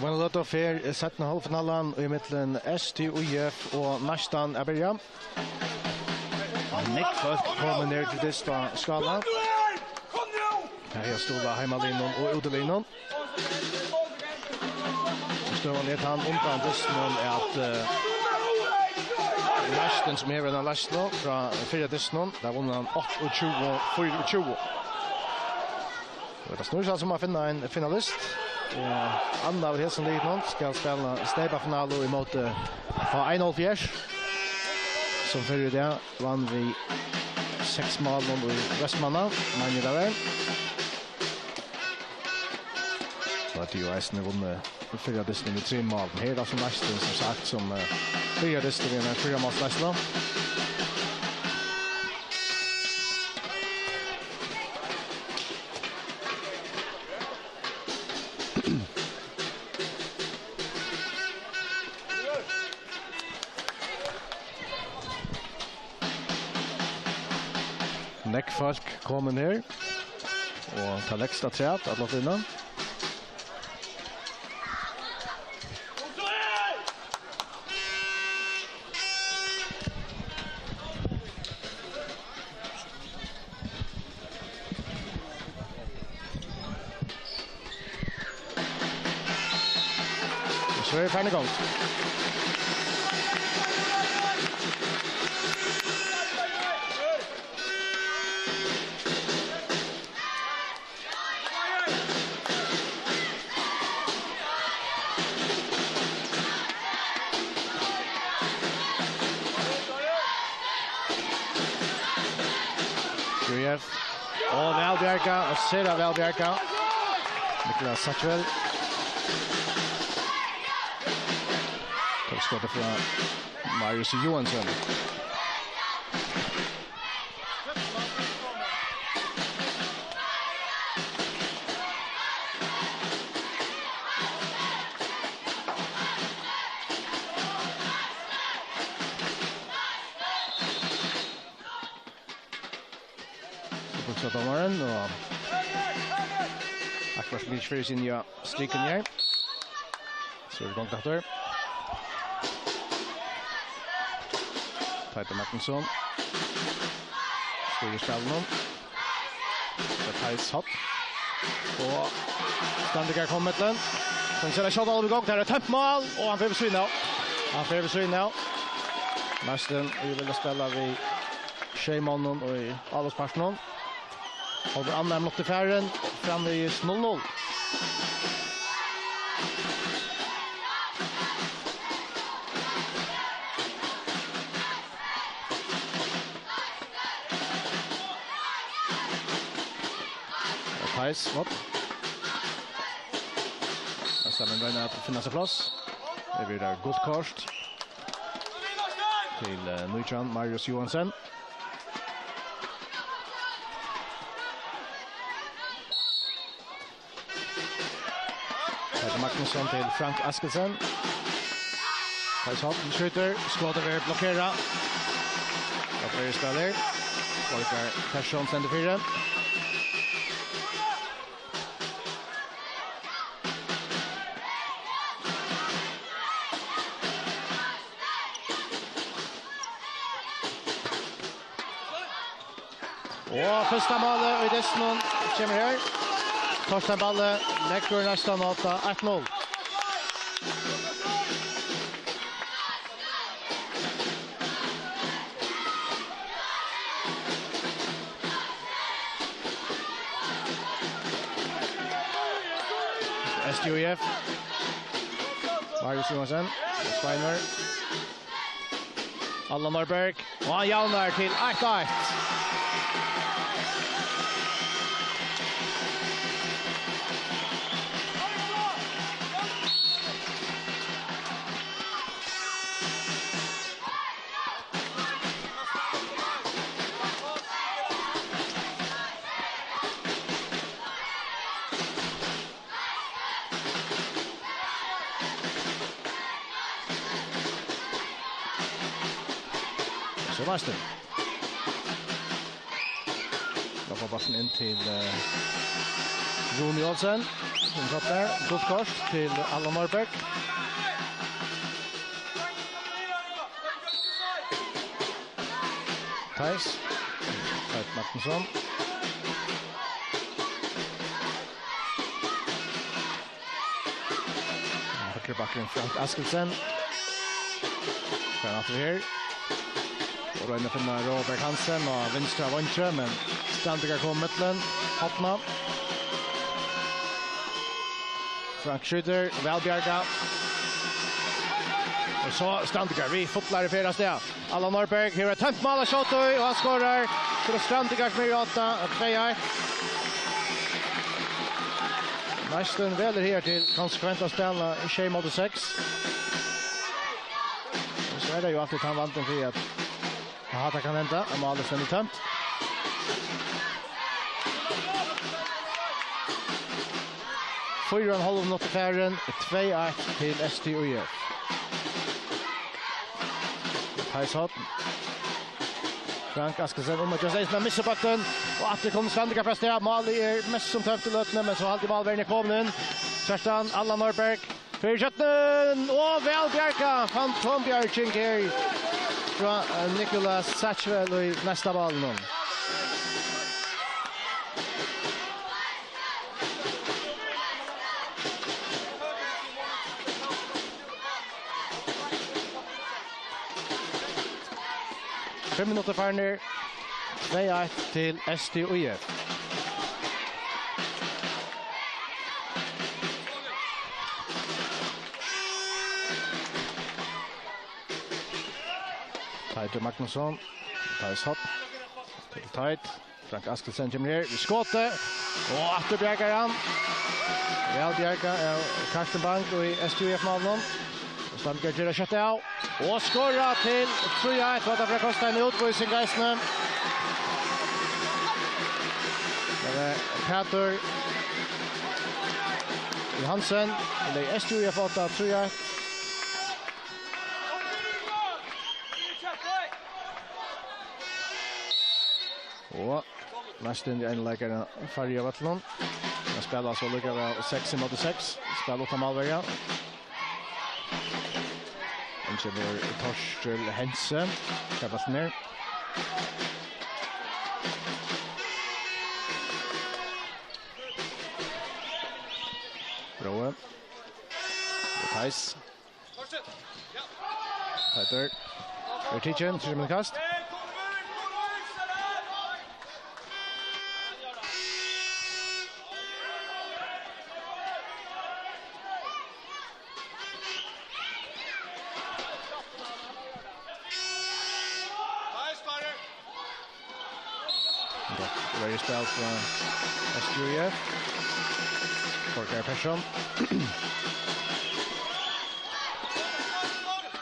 Men låt oss för Seinna hálvfinalan i mitten STÍF och Neistin är början. Nick först kommer ner till dista skala. Här är stora hemmalinjen och utelinjen. Står han han undan distan att Neistin som är en lastlo från fyra distan där vann han 28-24. Det snurrar som att finna en finalist. Anna av Hesen Lidman ska spela Steipa-final emot på 1-0 som förr det vann vi 6 mål i Västmanna, men det väl. Så att ju Eisen vunnit förra distan med 3 mål. Här är som Neistin som sagt som förra distan med 4 mål Neistin. Folk kommer ner och tar extra trät att låta innan. Så är det färdig igång. Och Välbjerka, och Sera Välbjerka. Niklas Satchwell. Skottet från Marius Johansson. Domaren och Akvars Beach för sin nya striken här. Så är det gångt efter. Peter Martinsson. Står i spelen. Det är hot. Och Standiga kommer till den. Sen ser det shot all igång. Där är ett mål och han får försvinna. Neistin vill spela vid Sheymannen och i Alosparsen. Och Anna mot färren fram vid 0-0. Och Thijs, vad? Nästan en vänner att finna sig plats. Det blir där Goldkarst. Till Nujjan, Marius Johansson. Magnusson till Frank Askelsen. Hajshopp skjuter, skåder över blockera. Och är spelar. Volker Persson sänder fyren. Och första målet i Desmond kommer här. Torsten Balle lägger nästan 1-0. STÍF. Marius Johansson. Steiner. Allan Norberg. Och han jaunar till 1-1. Så Neistin. Då får bollen in till Rune Olsen, som satt der, gott kort til Allan Norberg. Theis, Magnusson. Högre backen Frank Askelsen. Kan efter här. Och då finner Robert Hansen och vänstra vänster, men Strandiga kommer mittlen. Hoppna. Frank Schütter, Välbjerga. Och så Strandiga, vi fotlar i fjärde steg. Allan Norberg, här är tömt mål av Schottøy och han skorar för Strandiga som är 8-2-1. Neistin väller här till konsekvent att spela i 6-6. Och så är det ju alltid han vanten för att det kan hända, om målet är tömt. Fyra och en halv minut i färden, 2-1 till STÜF. Heishot. Frank Askelsen om att just Neistin missar backen. Och att det kommer Strandiga prestera. Mål är mest som tömt i lötene, men så har alltid målvärden kommer in. Kjerstan, Allan Norberg. För Kjetten. Och Välbjerga. Fantombjerging här. Från Nicolas Satchwell i nästa ball nu. Fem minuter färner. 2-1 till STÜF. Teit Magnusson. Theis hopp. Teit. Frank Askelsen kommer ner. Vi skåter. Och Atterbjergar han. Välbjerga är Karsten Bank och i STÜF-malen. Strandiga gör det kött av. Och skorra till 3-1. Vad det för kostar en utvisning Geisne. Det är Peter Johansen. Det är STÜF 8-3-1. Och Neistin i en läkare färg av Vattlund. Han spelar så lyckas vi 6-6. Spelar 8 målvägar. Ingeniør Torsten Hense. Kappas ner. Bråe. Theis. Peter. Vertichen, 3 minutter kast. Very spel från STÜF. Torkar Persson.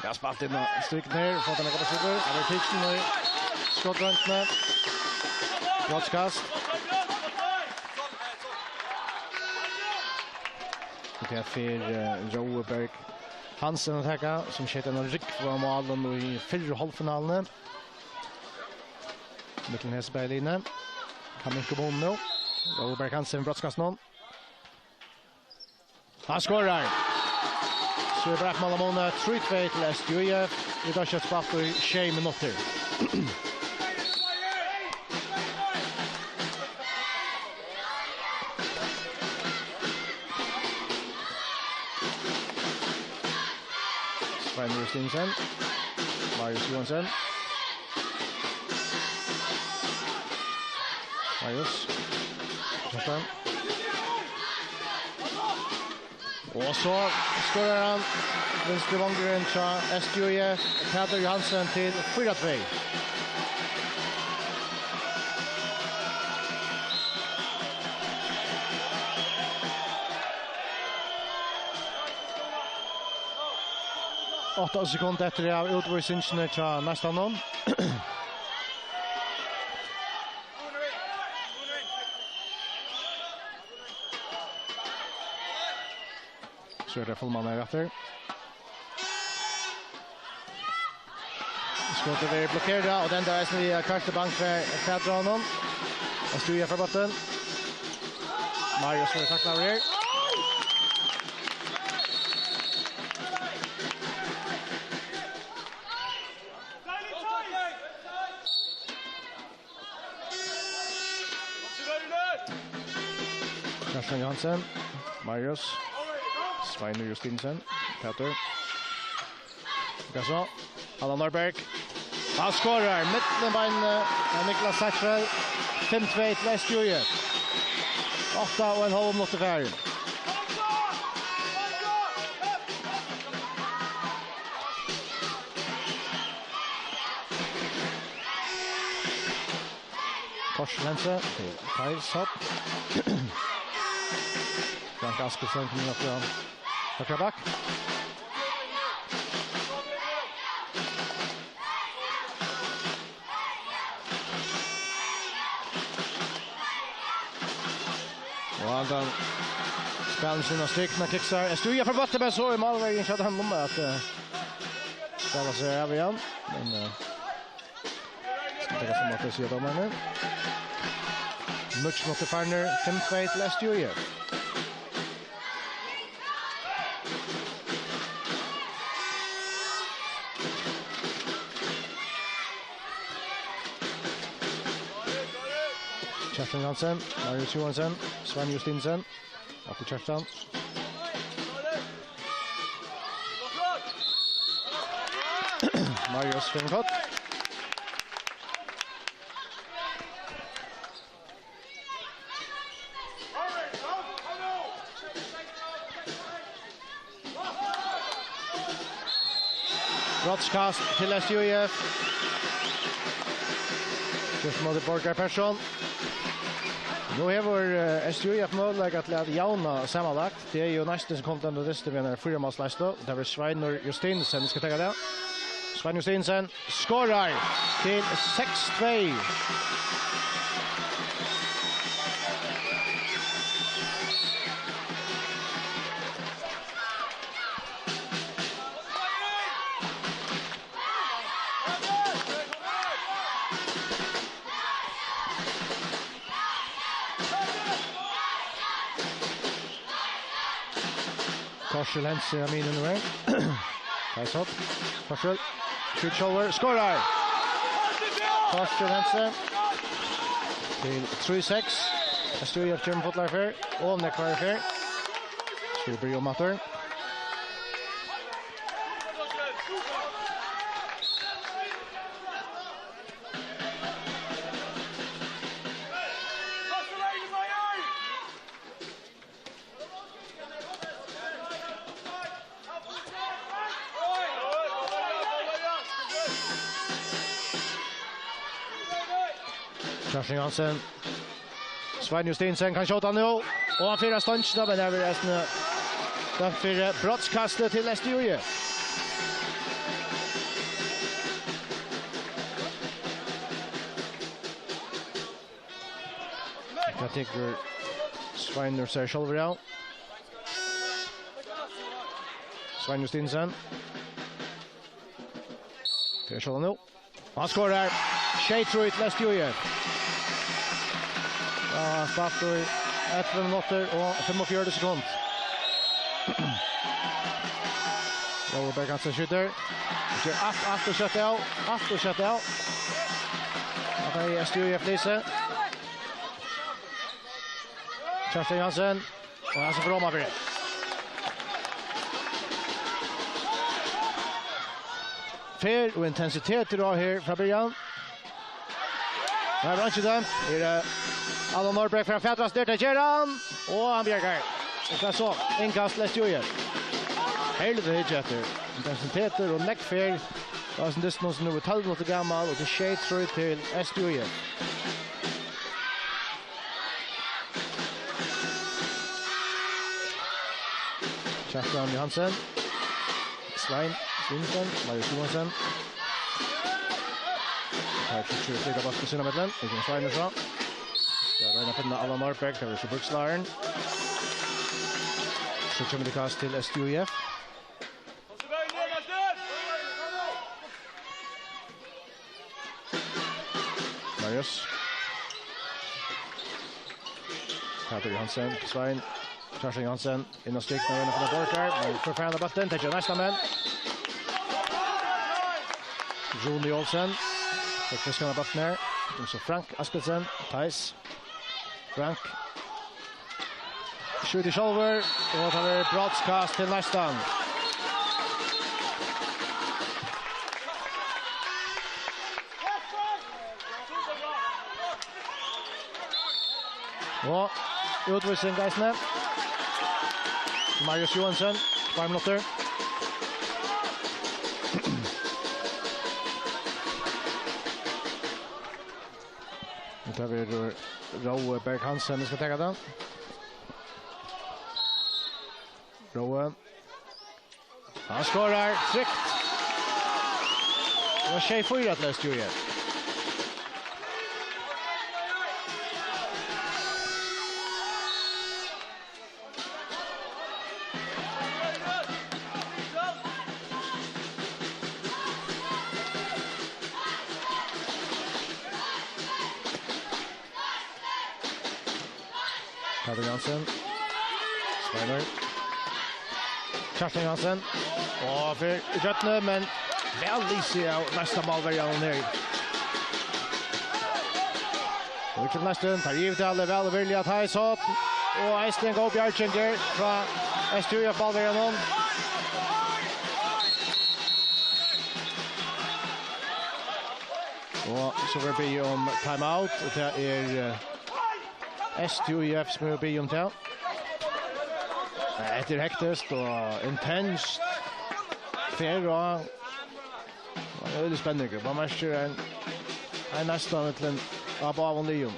Jag har spalt in stryket ner. Fått en kapasitor. Över pitchen och skottröntna. Brottskast. Det är för Roberg Hansen att tacka. Som sköt en ryck från målen i 4 halvfinalen. Mitteln Hesberglinjen. Kan inte gå nu. Roberg Hansen brottskast någon. Han skorar. Så är bra mål mot 3-2 till STÜF. Vi tar kött spalt i 6 minuter. Seinna Stinsen. Marius Johansson. Marius. Kjerstan. Och så skorar han vänster vångren till STÜF. Peter Johansen till 4-2. Åtta sekunder efter det av utvisningen till nästan någon. Så är det fullman här efter. Skottet är blockerad och den där är vi Karsten Bank för Fedra honom. STÜF för botten. Marius får tackla över här. Karsten Johansen, Marius, Seinna Justinsen, Peter. Gasso, Allan Norberg. Han skorar mittenbein Niklas Satchel. 5-2 till STÜ. 8,5 minuter kvar. Korslense till Kajs hopp. Frank Aspelsen kommer upp från högra back. Och Aldan spelar sina stycken kicksar. STÜ för botten men så i målvägen så att han kommer att spela sig över igen. Men ska ta som att det ser dem nu. Much mot Farner 5-2 till STÜ. Karsten Johansen, Marius Johansen, Sven Justinsen, efter Kerstan. Marius Finkott. Brottskast till STÜ. Just mot Borgar Persson. Nu har STÜ möjlighet till att jauna sammanlagt. Det är ju Neistin som kommer till listan med en fyramålslista. Där var Seinna Justinsen ska ta det. Seinna Justinsen skorar till 6-2. Korsel Hense är min nu. Kajs hopp. Korsel. Shoot shoulder. Skorar! Korsel Hense. Till 3-6. STÜ efter en fotlar för. Och när kvar för. Skulle bli om matter. Karsten Johansen. Sven Justinsen kan skjuta nu. Och han firar ståndsna, men det är resten. Därför brottskastet till STÜ. Jag tycker Sven ser själv out. Sven Justinsen. Firar själv nu. Han skorar. Tjejtroj till STÜ. Ja, startar 11 minuter och 45 sekunder. Robert Hansen skjuter. Kör att och skjuter av. Att och skjuter av. Och det är STÜ Lise. Karsten Johansen. Och han så från över. Fair och intensitet idag här från början. Här var inte den. Det Allan Norberg från Fjätras där till Geran. Och han bjärgar. Och det så. Inkast till STÜ. Helvete hitjetter. Intensiteter och neckfair. Det är en distans nu är 12 minuter gammal. Och det är tror till STÜ. Karsten Johansen. Svein Stinsen. Marius Johansen. Här försöker flyga bort på sina medlen. Det är Seinna så. Där är finna Allan Norberg. Det är så brukslaren. Så kommer det kast till STÜ. Marius. Peter Johansen, Svein. Kjartan Johansen, in och stycken över från Borkar. Men för fan bollen, tar nästa man. Joni Olsen. Och fiskar bollen ner. Så Frank Askelsen, Thijs. Frank. Skjuter i shoulder och tar broadcast till Neistin. Och utvisning Geisne. Marius Johansson, 5 minuter. Nu tar vi Roe Berg Hansen, vi ska ta den. Roe. Han skorar tryggt. Det var tjej 4 att löst ju igen. Peter Johansen. Seinna. Kjartan Johansen. Och för Götne, men väl Lisia nästa målvärjan ner. Och till nästan tar givet alla väl vilja att ha så och Neistin går Bjørkjenger från STÜF målvärjan. Och så vill vi om timeout och det är STÜF som vill be om det. Det är hektiskt och intensivt. Fair och det är väldigt spännande. Man märker en nästan till en av Leon.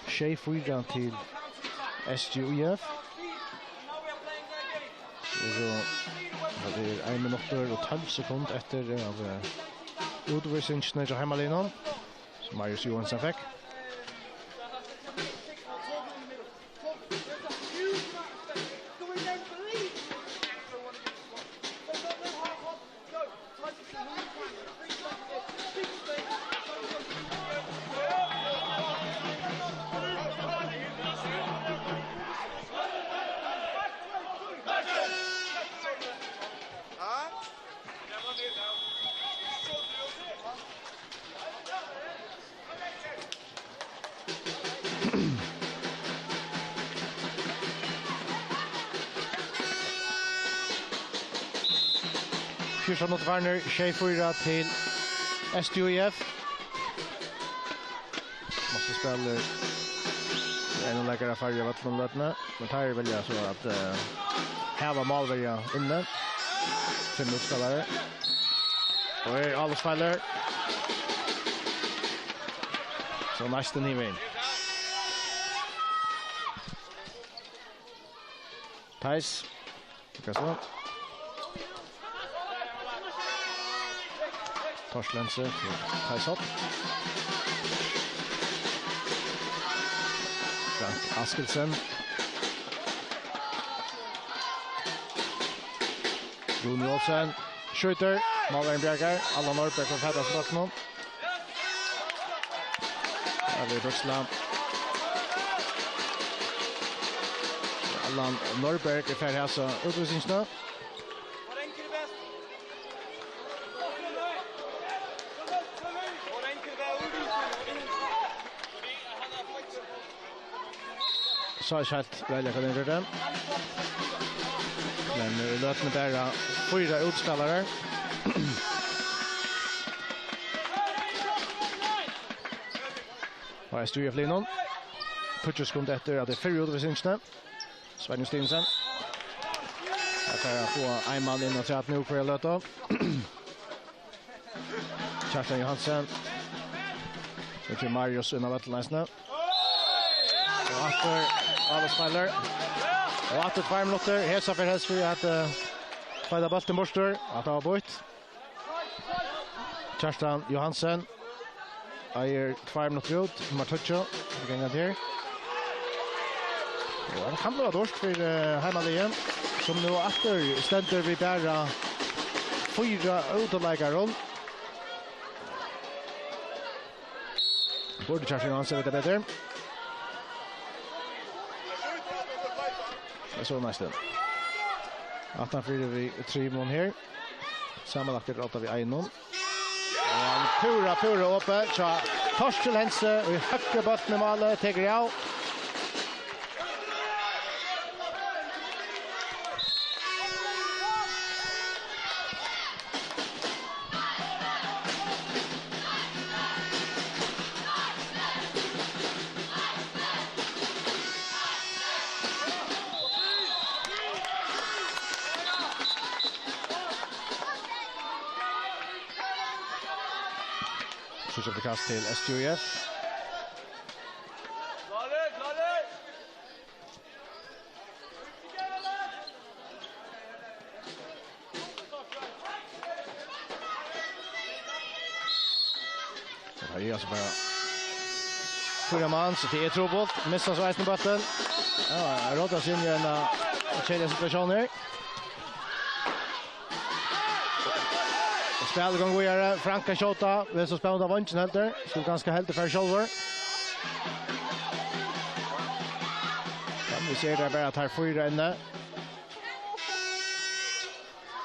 Tjej 4 till STÜF. Det är 1 minut och 12 sekunder efter av utvisningen till hemmalinan som Marius Johansson fick. Kjørsson mot Werner, tjej 4 till STÜF. Måste spela en lägare färg av vattnet löpna. Men här vill jag så att häva målvärja inne. 5 utspelare. Och är alla spelare. Så Neistin i vinn. Thijs. Kassan. Torslense till Thijsson. Frank Askelsen. Joni Olsen. Skjuter. Malvern Bjergar. Allan Norberg från Feddarsbacken. Här är Buxland. Allan Norberg är färdig alltså utvisningsnö. Så är helt välja kan den röda. Men låt mig där 4 utspelare. Och STÜF linon. Putsches kom efter att det 4 utvisningsnö. Svenny Stinsen. Här kan jag få en man in och säga att nu får jag löta. Kjartan Johansen. Det är Marius innan Vattenläsna. Och efter alla spelare. Och efter 2 minuter. Hälsa för Hälsfri att fälla bollen borster. Att ha bort. Kjartan Johansen. Är 2 minuter ut. Martuccio. Vi kan gå här. Ja, det kan bli dårst för hemmalien. Som nu efter ständer vi där 4 uteläggare. Borde Charlie Hansen vet bättre. Det så Neistin. 18-4 vi 3 mån här. Sammanlagt 8 vi 1 någon. Pura uppe. Så Torsten Hense och högre botten i målet tar jag. Så det kast till STIF. Det är alltså bara fyra man så det är trubbel. Missar så i botten. Ja, råddas in i en kedja situation här. Spelgång vidare, Franka Shota, det är så spännande av vanchen helt där. Skulle ganska helt för själva. Vi ser där bara att här 4 inne.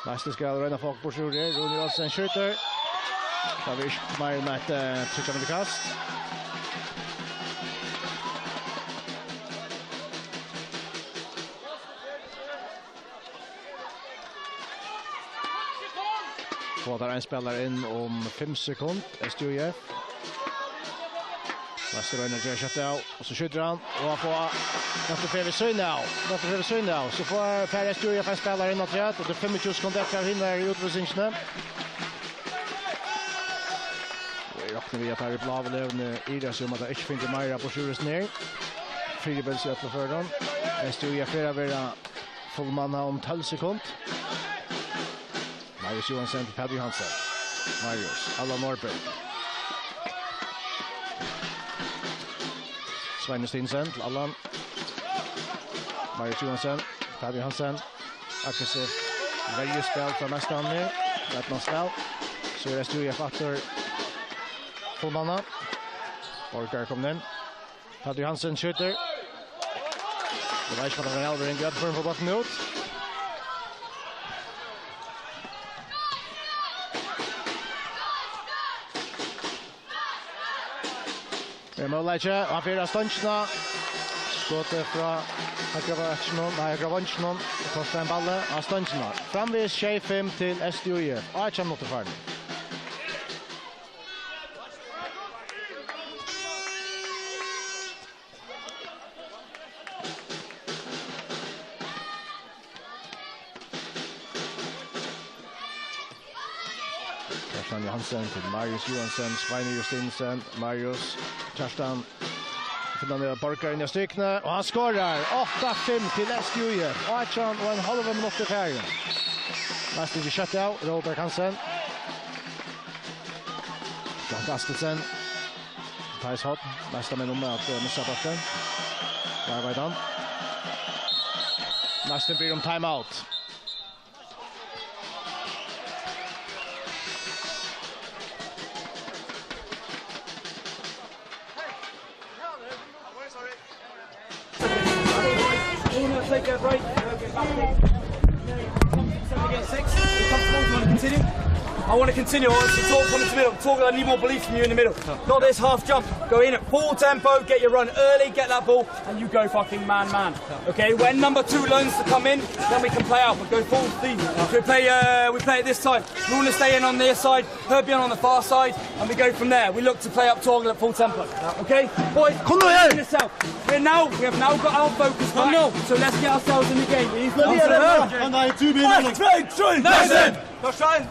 Neistin ska röna folk på sjur där. Ronny Olsen skjuter. Så vi mer med ett trycka med kast. Får där en spelare in om 5 sekunder. STIF. Neistin röna Seinna och så skjuter han och får efter Seinna. Så får Per STIF en spelare in och det är 25 sekunder efter hinner utvisningen. Vi att här i Blavelövne i det som att det inte finns mer på sjurens ner. Fribels i att för dem. STIF flera vara fullmanna om 12 sekunder. Marius Johansson till Paddy Hansen. Marius, Allan Norberg. Neistin till Allan. Marius Johansson, Paddy Hansen. Aggressiv. Väldigt spel för nästan nu. Rätt spel. Så är STIF efter fullmanna. Orkar kom den. Paddy Hansen skjuter. Det var inte för en Elver in grad för botten ut. Det är målläge. Han fyra ståndsna. Skottet från Hagravanchnon. Torsten Balle av ståndsna. Framvis 25 till STIF. Och jag mot färdig. Hansen till Marius Johansson, Seinna Justinsen, Marius, Kerstan, finner Borkar i styckna och han skorar 8-5 till STIF. 18,5 minuter färgen. Neistin till shutout, Robert Hansen. John Gastelsen. Thijs Hott, nästa med nummer att missa botten. Där var han. Neistin blir om timeout. Take a break. Against 6. Continue. I want to continue. I want to talk from the middle. Talk. I need more belief from you in the middle. Not this half jump. Go in at full tempo. Get your run early. Get that ball, and you go fucking man. Okay. When number 2 learns to come in, then we can play out. But go full speed. We play it this time. Runa stay in on their side. Herbian on the far side, and we go from there. We look to play up Torgel at full tempo. Okay, boys. Come on, yourself. We have now got our focus back. No. So let's get ourselves in the game. He's ready. And I 2 minutes. 3. Neistin. Torstein.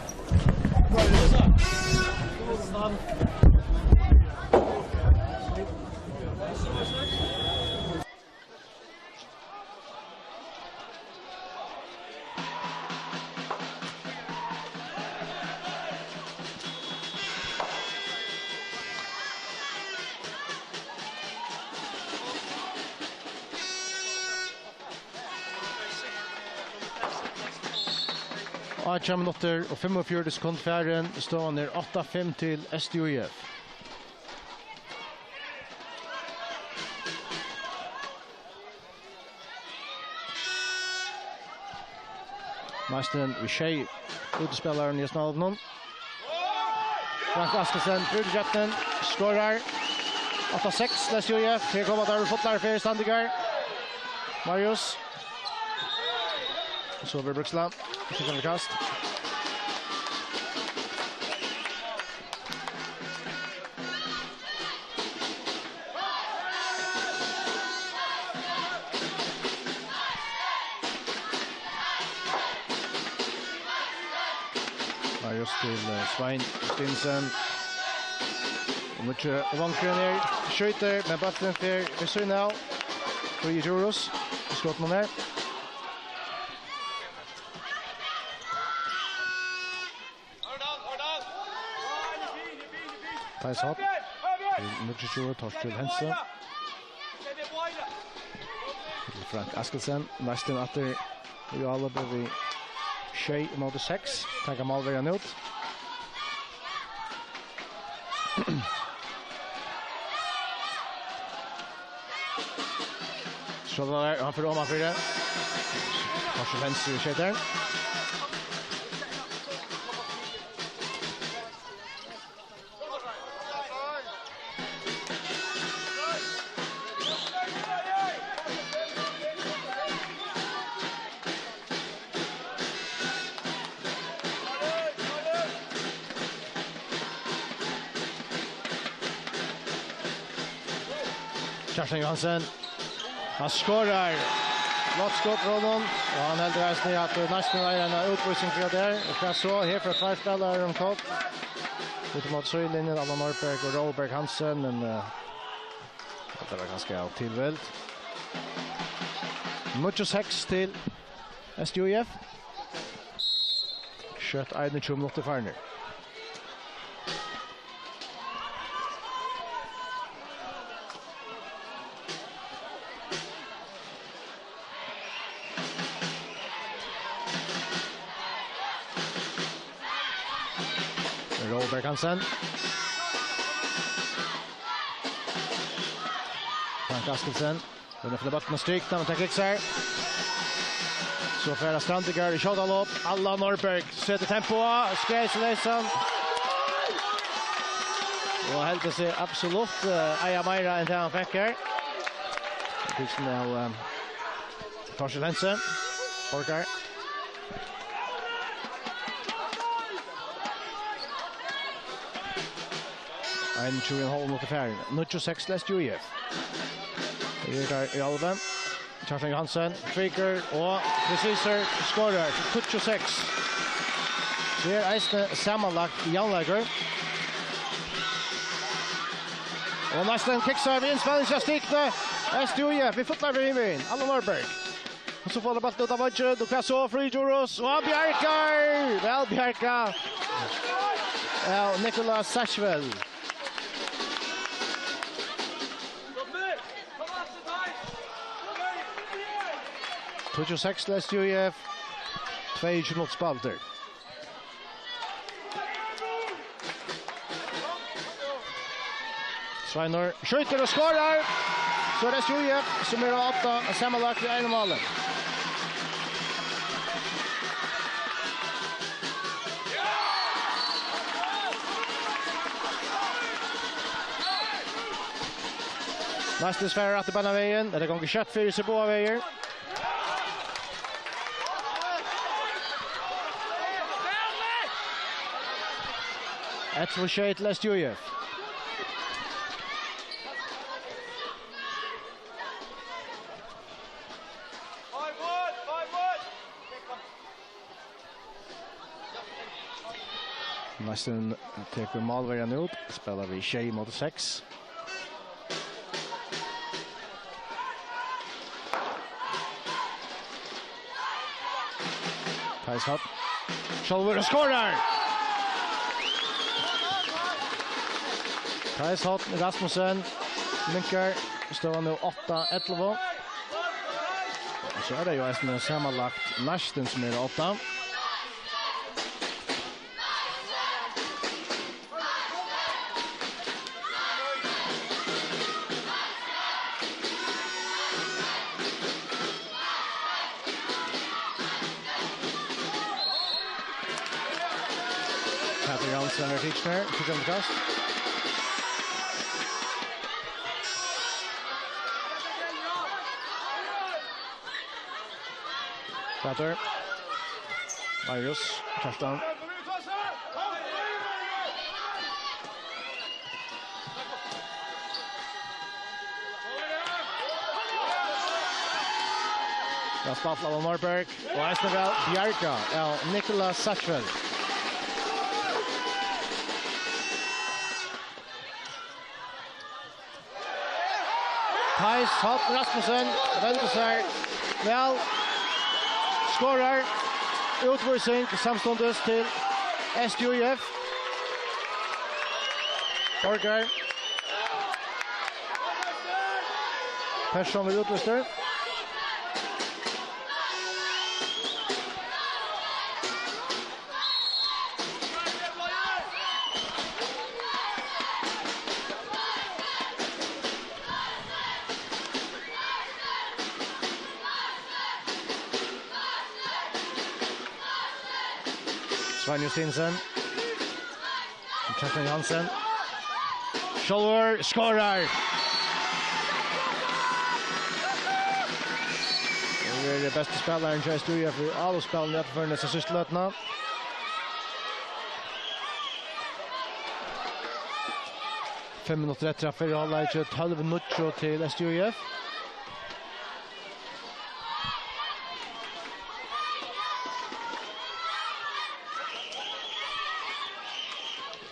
Och 8 minuter och 45 sekunder färden står ner 8-5 till STIF. Neistin vi tjej utspelaren i snalvnum. Frank Askelsen, Brudjetten, skårar. 8-6, STIF. Her kommer der fotlar for Standigar. Marius. Så over Bruksland. Sitter kast. Marius til Svein Stinsen. Och mycket vankren skjuter med bollen för Seinna. 3 euros. Skott nummer. Tais hopp. Mycket skjut Torsten Hansen. Frank Askelsen. Neistin atter i alla vi tjej mot 6. Tackar målvägen ut. Så där han för om för det. Kanske vänster skjuter. Kjartan Johansen. Han skårar. Flott skott från honom. Och han hällde resten i att Neistin är en utvisning för det. Och jag så här för två spelare om kort. Lite mot Sjölinjen, Allan Norberg och Robert Hansen. Men det var ganska tillvält. Mycket 6 till STIF. Kött 21 minuter för nu. Robert Hansen. Frank Askelsen. Den för debatten med stryk när man tar kixar. Så färra Strandigar i Kjodalop. Allan Norberg sätter tempo. Skräsleisen. Och helt sig absolut Eja Meira än det han fick här. Tusen av Torsten Hansen. Orkar. 21,5 mot färgen. 96 STIF. Det är i Alven. Kjartan Johansen, Tviker och preciser skårar 26. Det är Eisne sammanlagt i Janlager. Och Neistin kicksar vid inspelningen stikne. STIF, vi fotlar vid himmeln. Allan Norberg. Och så får det ballen ut av Vajtje. Du kan så fri Juros. Och Bjarkar! Väl Bjarka. Ja, Nicolas Sashwell. 26 STIF. 2 mot Spalter. Sveinar skjuter och skårar. Så är det STIF som är 8 sammanlagt i en mål. Nästa sfär att bana vägen. Det går kött för sig på vägen. Ett försök till STIF. Neistin teker målvägen ut. Spelar vi 6 mot 6. Tais hopp. Själver och skårar! Tais hopp, Rasmussen. Minkar. Står nu 8-11. Och så är det ju en sammanlagt Neistin som är 8. Jansen är Kitchener, till kast. Prater. Marius, Kerstan. Spalt av Norberg och Eisnervel Bjarka av Nicolas Satchvel. Thijs Hopp Rasmussen vänder sig väl skorar utvisning samstundes till STIF. Borgar Persson vid utvisning. Svein Justinsen. Kjartan Jansen. Sjølver skårer. Det är det bästa spelaren i STIF för alla spelare för nästa sysslötna. Fem minuter efter för alla 12 minuter till STIF.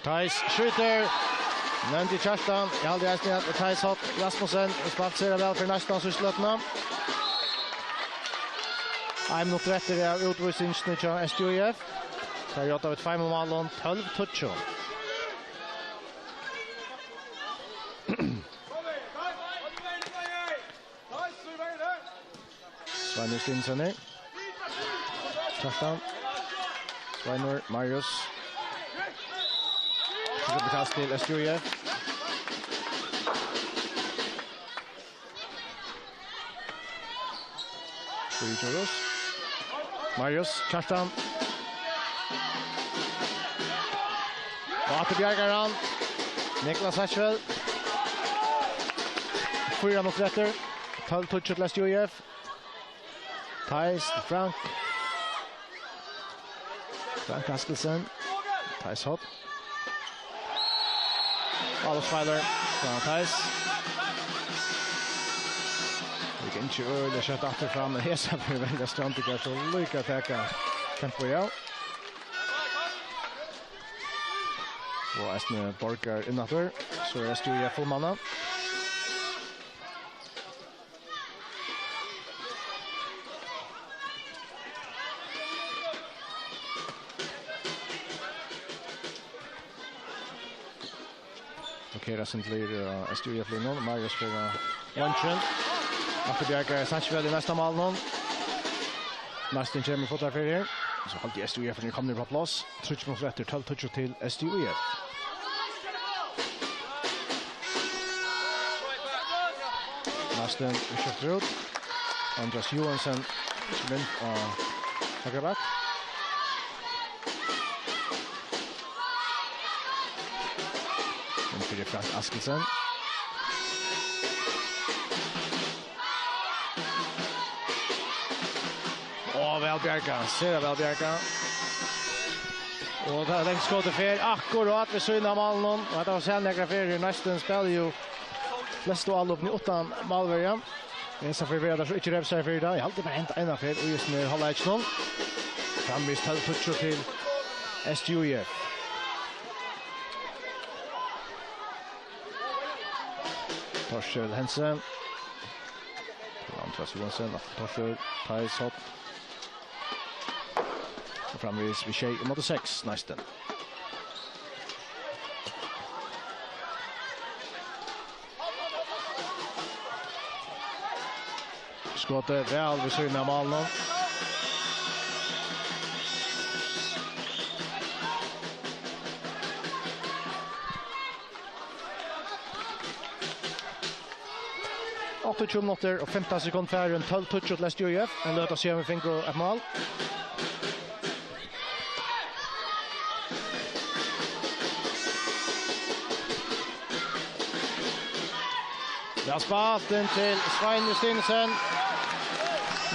Thijs skjuter. Nendi Kjartan. Jag hade ätit att Thijs har Rasmussen. Spatserar väl för nästan sysslötna. I'm not rätt det är utvisningen till STIF. Där gör det 5 mål 12 touch. Svein Justinsen. Kjartan. Sveinor Marius. Det bekast till STIF. Marius, Kjartan. Och att bjärgar han. Niklas Satchvel. 4 mot rätter. 12 touch till STIF. Thijs, Frank. Frank Askelsen. Thijs Hopp. Allsfeiler från Thijs. Vi kan inte öra kött efter fram men hesa för väldigt strantiga så lycka täcka tempo ja. Och Esne Borgar innanför så är STIF fullmanna. Recently STIF Linnon, Marius för lunchen. Att bjärgar Satchvel i nästa mål någon. Neistin kommer fått för här. Så alltid STIF när kommer på plats. 30 mot rätter 12 touch till STIF. Neistin skjuter ut. Andreas Johansson som höger back. För Frank Askelsen. Väl Bjarka, ser väl Bjarka. Och där längst skottet för akkurat vid Seinna målen. Och det var sen några för Neistin spelar ju flest och all upp i 8 målvärja. Det är så förvirrade så inte revsar för idag. Jag har alltid bara hämtat en affär och just nu halvlek 0. Framvis 12 touch till STIF. Torshäll Hansen. Andreas Johansson, Torshäll, Thijs Hopp. Och framvis vid tjej i mot 6, Neistin. Skottet väl vid Seinna målen. Och 20 minuter och 15 sekunder för en 12 touch till STIF. En löta se om vi finner ett mål. har spalt in till Neistin.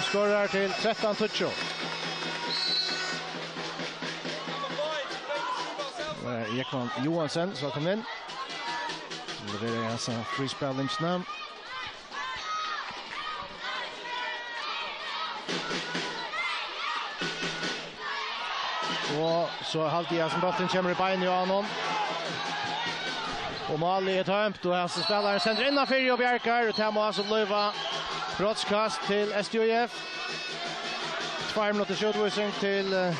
Skorar till 13-20. Ekman Johansen som har kommit in. Det är alltså freespellingsna. Och så halvtid jag som bollen kommer i bein i honom. Och Mali är tömt och hans spelare sänder innanför och Bjarkar och tar alltså löva brottskast till STIF. 2 minuter skjutvisning till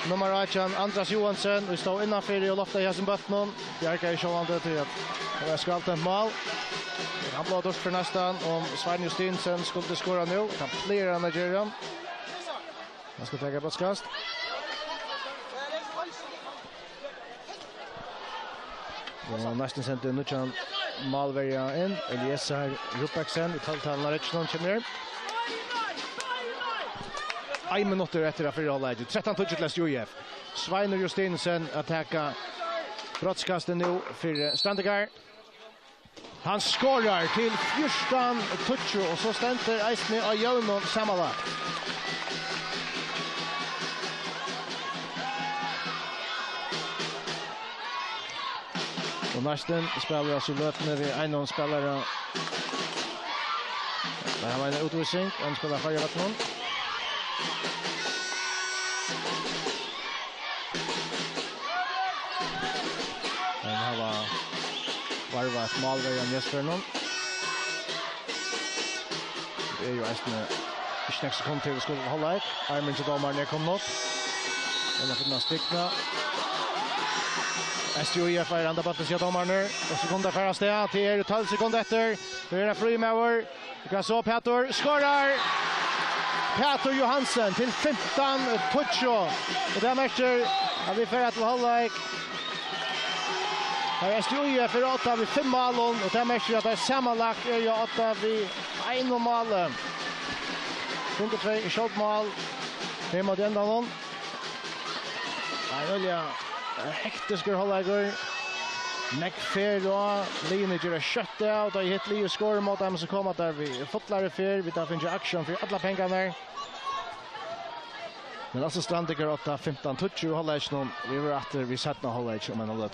nummer 18 Andras Johansen. Vi står innanför och loftar i hans botten. Bjarkar är självande till att det är skallt ett mål. Han blev dörst för nästan om Neistin skulle skora nu. Han fler än Nigerian. Han ska ta brottskast. Och Neistin sände Nuchan Malverja in. Eliasar Rupaksen i talltalen Richmond kommer. 1 minut efter att förra halvlek. 13-20 till STIF. Seinna Justinsen attacka brottskasten nu för Strandegar. Han skorar till 14-20 och så ständer Eisne och Jönon sammanlagt. Och Neistin spelar alltså löpande vid en spelare. Det här var en utvisning. Han spelar förra vattnet. Den här var varvat Malverjan Jespernon. Det är ju Eisne i 6 sekunder till skulle hålla ett. Armen till domaren kom något. Den har fått stickna. STIF är andra bollen till domaren nu. Och sekunder färdas det till 12 sekunder efter. Det är Frimäver. Vi kan så Petter skorar. Petter Johansen till 15-20. Och det märker att vi får till halvlek. Här är STIF för 8 vid 5 mål och det märker att det är sammanlagt är ju 8 vid 1 mål. 5-2 i shotmål. Hemma den dagen. Olja hektisk halvleger. McFair då Lineker är shut out och hit Leo score mot dem så kommer där vi fotlare för vi tar finna action för alla pengarna. Men alltså Strandegar 8 15-20 halvlek nu. Vi var efter vi satt nå halvlek om en halvlek.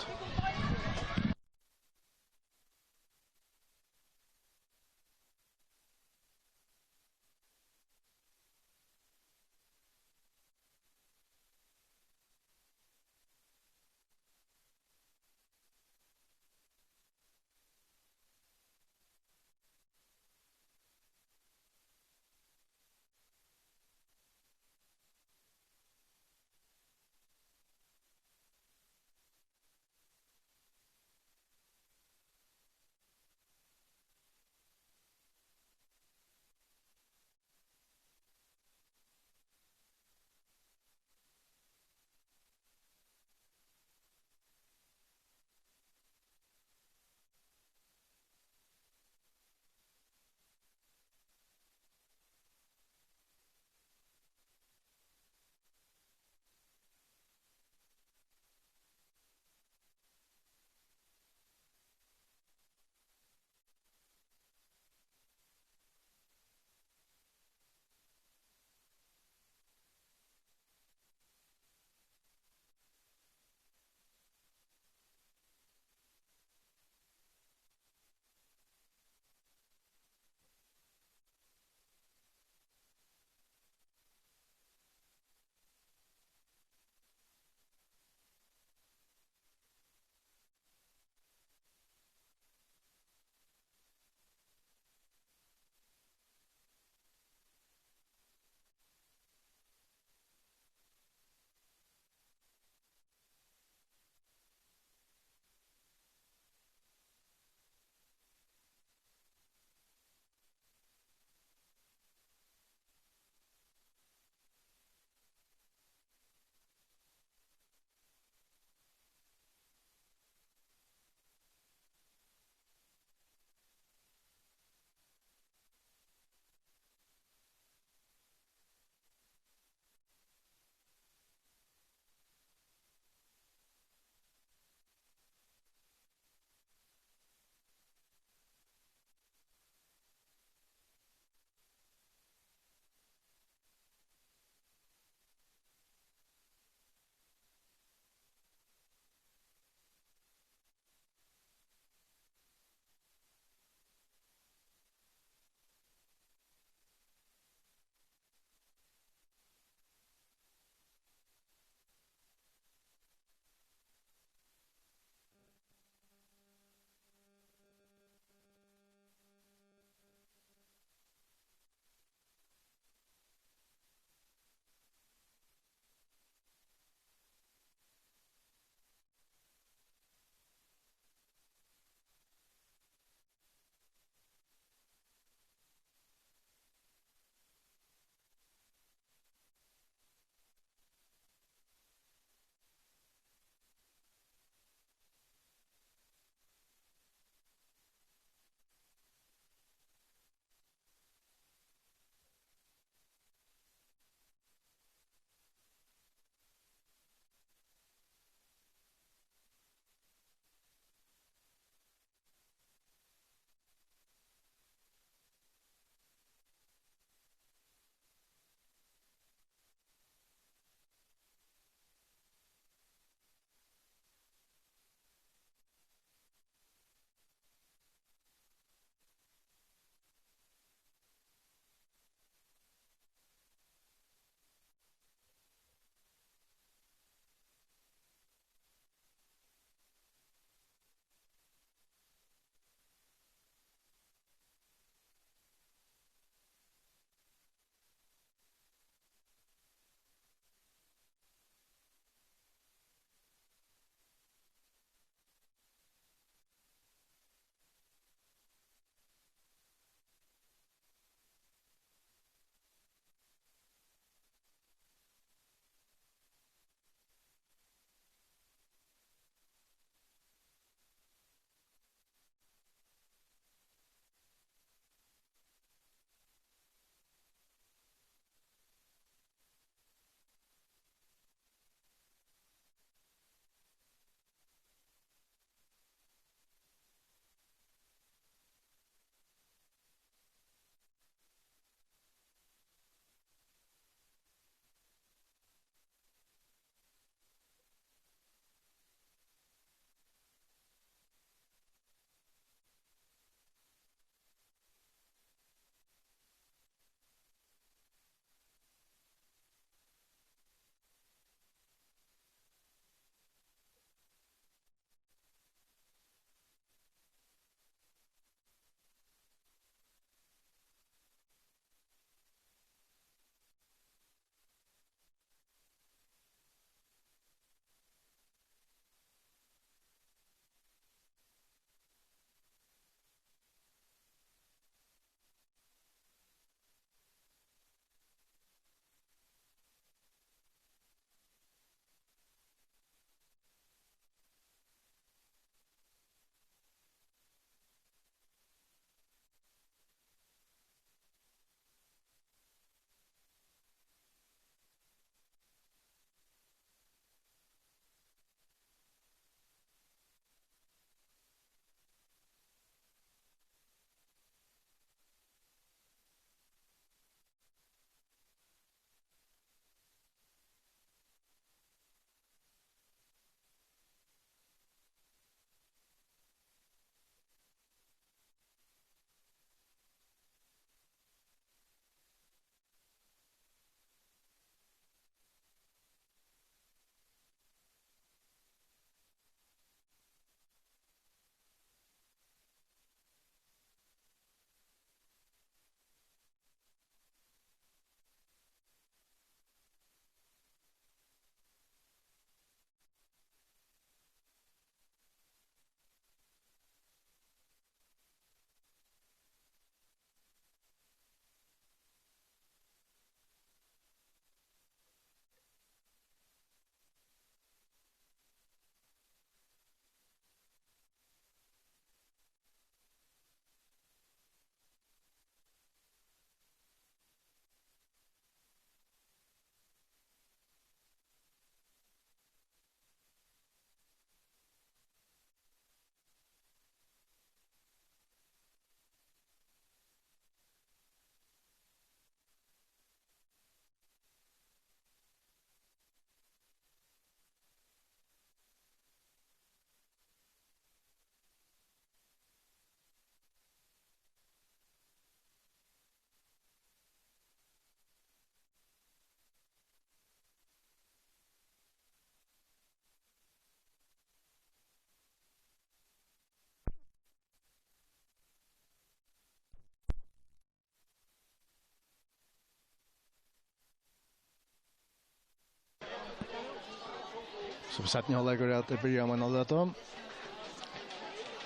Så sätter ni håller att det börjar man alla då.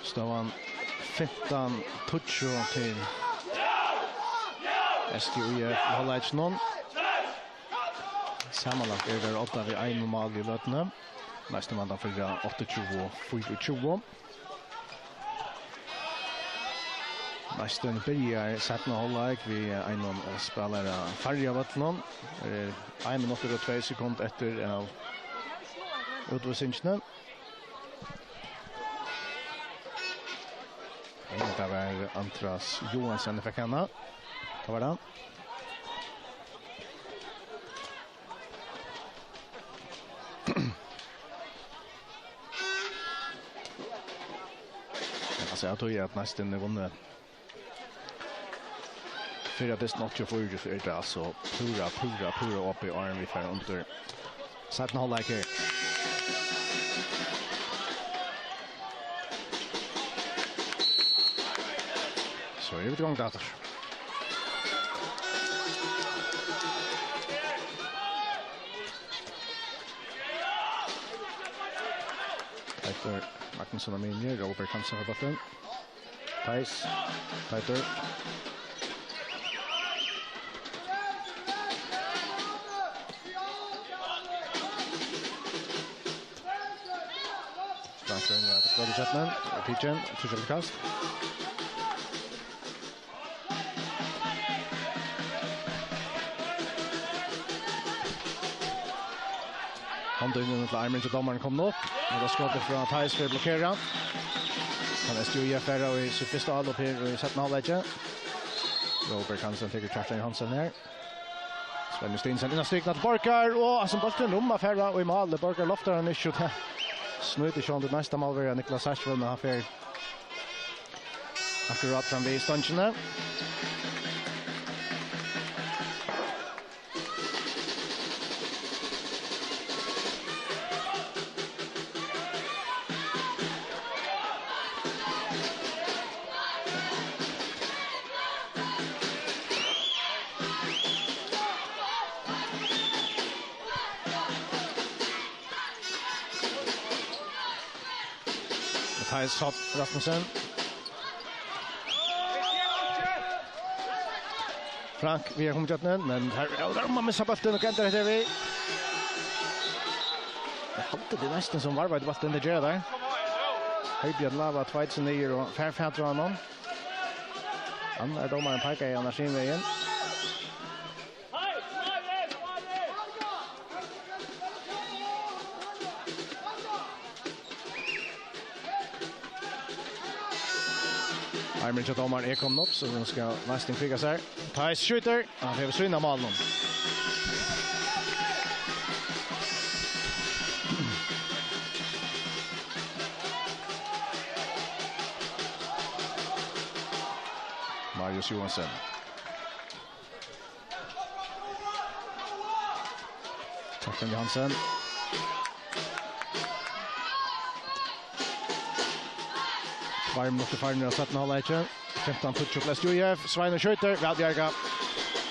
Står han 15 touch till STIF håller någon. Sammanlagt är det 8 vid 1 mål i lötene. Nästa man då för 28-24. Neistin börjar sätta hållag vid en spelare färja vattnon. 1 minut och 2 sekunder efter av utvisningen. Det var Andras Johansson för Kanada. Det var det. Alltså jag tror att Neistin vunnit. Fyra bäst not för det är alltså pura upp i arm vi får under. Sätta hållag här. Så är vi igång där. Efter Magnusson och Minje, Robert Hansen på botten. Thijs, Peter. Robert Chatman, Pichen, Tuchelkast. Hondbóltur till armen till domaren kom upp. Och då skottet från Thijs för blockera. Han STIF och i sitt första allop här i sätten halvlek. Robert Hansen fick Kjartan Hansen här. Neistin sen innan strykna till Borkar. Och som bollen rumma färra och i mål. Borkar loftar han inte skjuter. Snuter från det nästa målvärd Niklas Aschwell med han för akkurat fram vid ståndsarna. Thijs Rasmussen. Frank, vi har kommit till men här är man missar bollen och kan inte rätta vi. Jag hade det nästan som var bollen det gör där. Höjbjörn Lava Twice ner och färfätter honom. Han är domaren pekar i andra vägen. Armen till domaren kom upp så de ska Neistin kviga sig. Thijs skjuter. Han får svinna målen. Marius Johansson. Kjartan Hansen. Varm mot farnen och sätta halvlek. 15 touch och STIF. Seinna skjuter. Väldjärga.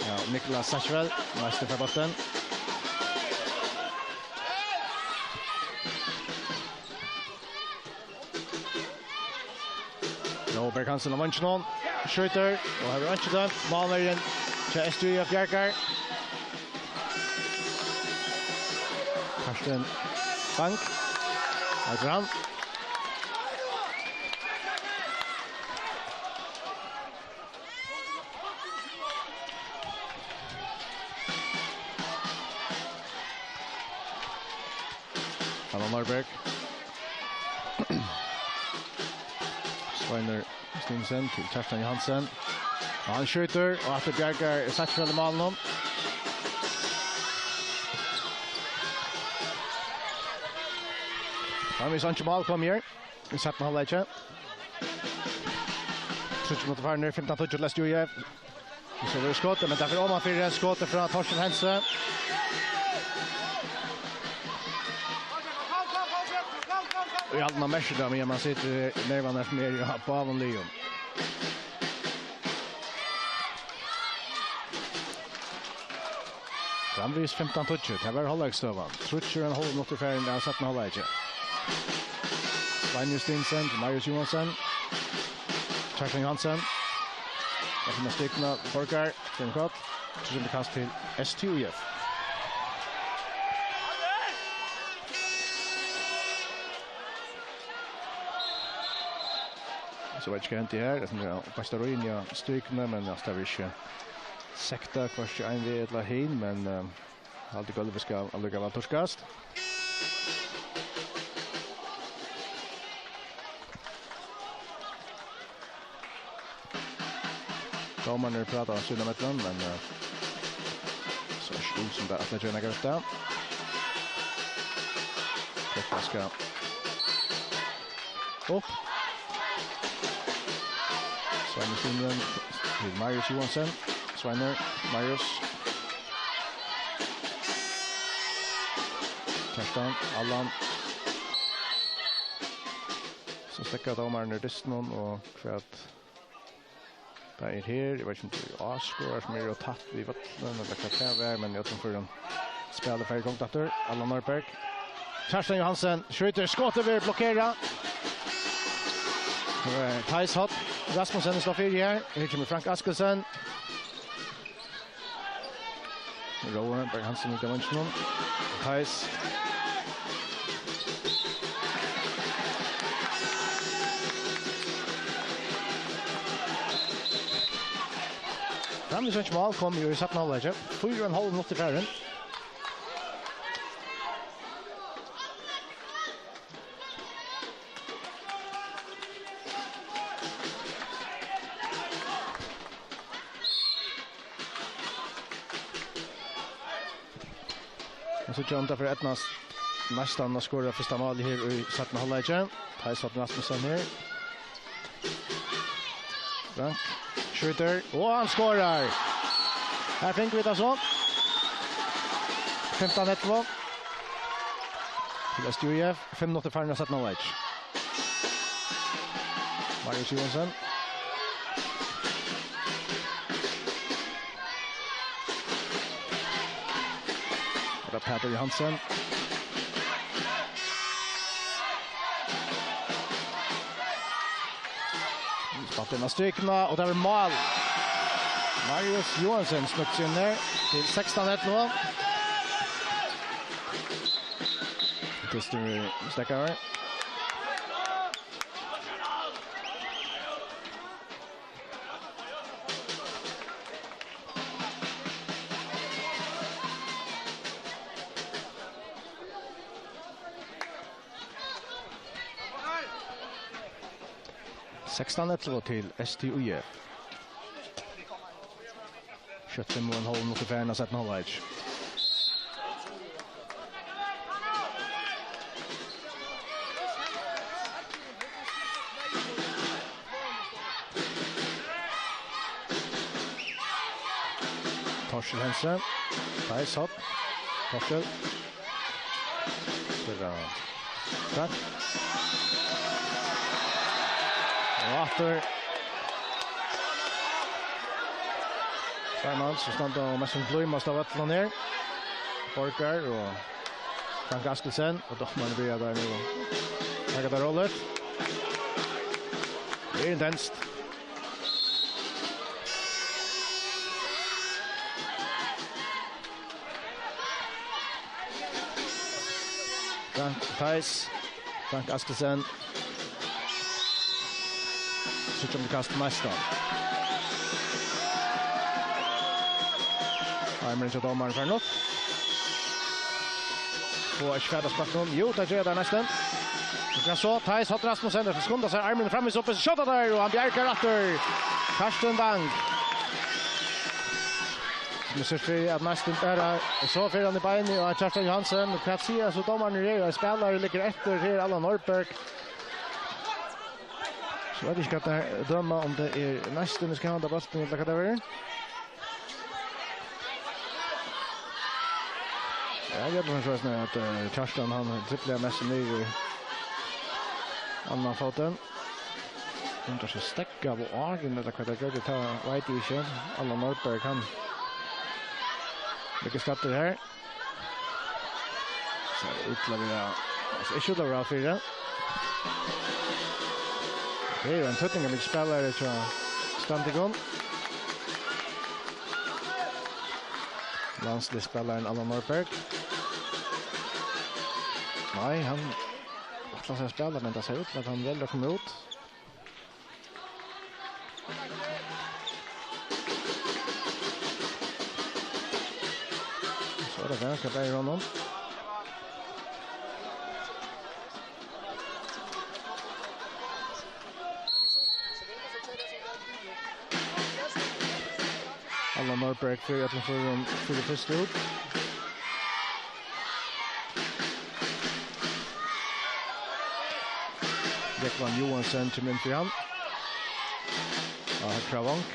Ja, Niklas Aschwell. Neistin för botten. Robert Hansen och Manchnon. Skjuter. Och här är Manchnon. Målvärden till STIF Bjärkar. Karsten Bank. Adrian. Norberg. Seinna Stinsen till Kjartan Hansen. Han skjuter och att Bjärkar satt för målen. Han vill inte mål kom här. Vi satt med halvlek. Touch mot farner 15 touch och STIF. Så det är skottet men därför om man för skottet från Torsten Hansen. I allt man märker där men man sitter nervarna mer på av och Leon. Framvis 15-20. Det var halvleikstøvan. Trutcher en halv minutt I ferien. Det har satt en halvleik. Svein Justinsen til Marius Johansson. Kjartan Johansen. Det finner stikene Borgar. Til en kvart. Så det kast til STÜF. Så vet ikke hent I her. Det er Bastaroin ja strykene, men jeg staver ikke sekta kvarst en ved et eller hin, men alltid gulvet skal allikevel torskast. Domarna pratar om synametren, men så är det som det att det gärna går ut där. Det ska upp. Svein till Marius Johansson. Sveiner, Marius. Kjartan, Allan. Så stekker domaren I dysten og kvart det her. Jeg vet ikke om det avskårer som å tatt I vattnen, eller hva det men jeg tror for en spiller ferdig kontakter. Allan Norberg. Kjartan Johansen, skjuter, skåter ved blokkera. Thijs Hatt. Rasmussen står fyrt her. Her kommer Frank Askelsen. Rowan Berg Hansen I dimensionen. Thijs. Framvis mål kom jo I 17,5. 4,5 minutter I ferien. Så John därför ettnas Neistin skorar första mål här I 17,5. Thijs Rasmussen här. Frank skjuter och han skorar. Här fick vi det så. 15-1. Till STÜF 5 minuter före 17,5. Marius Johansson. Peter Johansen. Spatt inn av strykene, og det mål. Marius Johansson snukt inn der til 16-1 nå. Det styrer stekker her. Sexton till STÜF. 17,5 mot Färna sett Norwich. Torshäll Hansen. Thijs Hatt. Torshäll. Tack. Åter. Simons så stannar och Messon Blom måste ha varit någon ner. Borgar och Frank Askelsen och domaren börjar där nu. Tackar där rollet. Det är intensivt. Thijs, Frank Askelsen. Så kommer det kast Neistin. Men inte domaren för något. Och är färdig spakt nu. Jo, det gör det Neistin. Och kan så Thijs Hatt Rasmussen för skunda sig armen fram I så upp skottar där och han bjärkar åter. Karsten Bang. Nu ser vi att Neistin är så för han I beinen och Kjartan Johansen och kan se så domaren är spelare ligger efter här Allan Norberg. Så jag vet inte att döma om det är Neistin ska handa bollen eller vad det är. Jag vet inte så att Kjartan han tripplar mest ner I annan foten. Inte så stäcka av argen eller vad det gör det tar White Edition. Allan Norberg han Vilka skatter här. Så utleverar. Alltså är det bra för det. Det är en tutting av spelare tror jag. Standigång. Landslagsspelaren Allan Norberg. Nej, han atlar sig spela men det ser ut att han väljer att komma ut. Så är det ganska bra i honom. Allan Norberg för att för det första ut. Deklan Johansson till min fjärn. Kravonk.